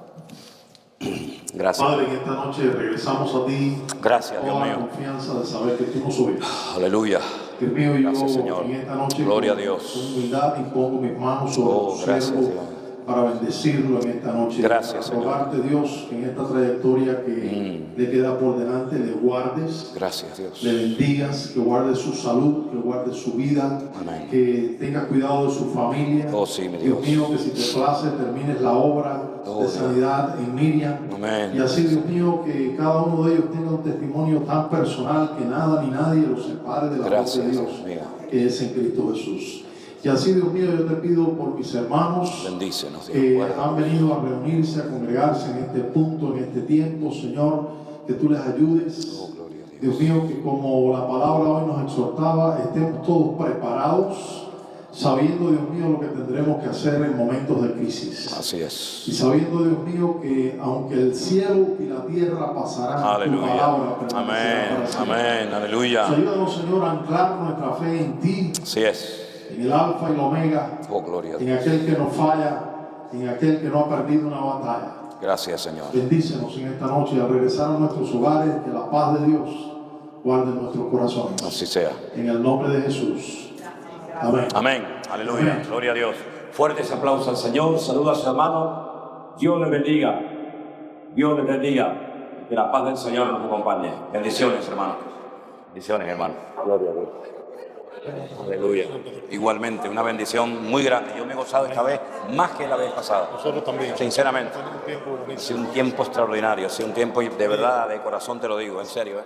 Gracias.
Padre, en esta noche regresamos a ti.
Gracias, Dios
con
mío.
la confianza de saber que tú nos oyes.
Aleluya.
Dios mío,
Gracias,
yo
Señor.
en esta noche
Gloria a
con
Dios.
humildad impongo mis manos sobre tu
Gracias,
siervo
Dios.
para bendecirlo en esta noche.
Gracias,
Señor. Rogarte, Dios, que en esta trayectoria que le queda por delante, le guardes.
Gracias, Dios.
Le bendigas, que guardes su salud, que guardes su vida.
Amén.
Que tenga cuidado de su familia.
Oh, sí, mi
Dios
Dios.
mío, que si te place termines la obra
Oh,
de sanidad en Miriam.
Amén.
Y así, Dios mío, que cada uno de ellos tenga un testimonio tan personal que nada ni nadie los separe de la voz de Dios,
Dios mío.
que es en Cristo Jesús. Y así, Dios mío, yo te pido por mis hermanos
Bendícenos, Dios.
que
Guarda.
han venido a reunirse, a congregarse en este punto, en este tiempo, Señor, que tú les ayudes.
Oh, gloria a Dios.
Dios mío, que como la palabra hoy nos exhortaba, estemos todos preparados, sabiendo, Dios mío, lo que tendremos que hacer en momentos de crisis.
Así es.
Y sabiendo, Dios mío, que aunque el cielo y la tierra pasarán, tu
Aleluya.
palabra permanecerá
Amén.
para siempre.
Amén. Aleluya.
Ayúdanos, Señor, a anclar nuestra fe en ti,
Así es.
en el alfa y el omega,
Oh, gloria a
en
Dios.
aquel que no falla, en aquel que no ha perdido una batalla.
Gracias, Señor.
Bendícenos en esta noche y al regresar a nuestros hogares, que la paz de Dios guarde nuestros corazones.
Así sea.
En el nombre de Jesús. Amén.
Amén. Aleluya.
Amén.
Gloria a Dios. Fuertes aplausos al Señor. Saluda a su hermano. Dios le bendiga. Dios le bendiga. Que la paz del Señor nos acompañe. Bendiciones, hermano. Bendiciones, hermano. Gloria a Dios. Aleluya. Igualmente, una bendición muy grande. Yo me he gozado esta vez más que la vez pasada.
Nosotros también.
Sinceramente.
Un tiempo
Ha
buenísimo.
sido un tiempo extraordinario. Ha sido un tiempo de verdad, de corazón te lo digo, en serio.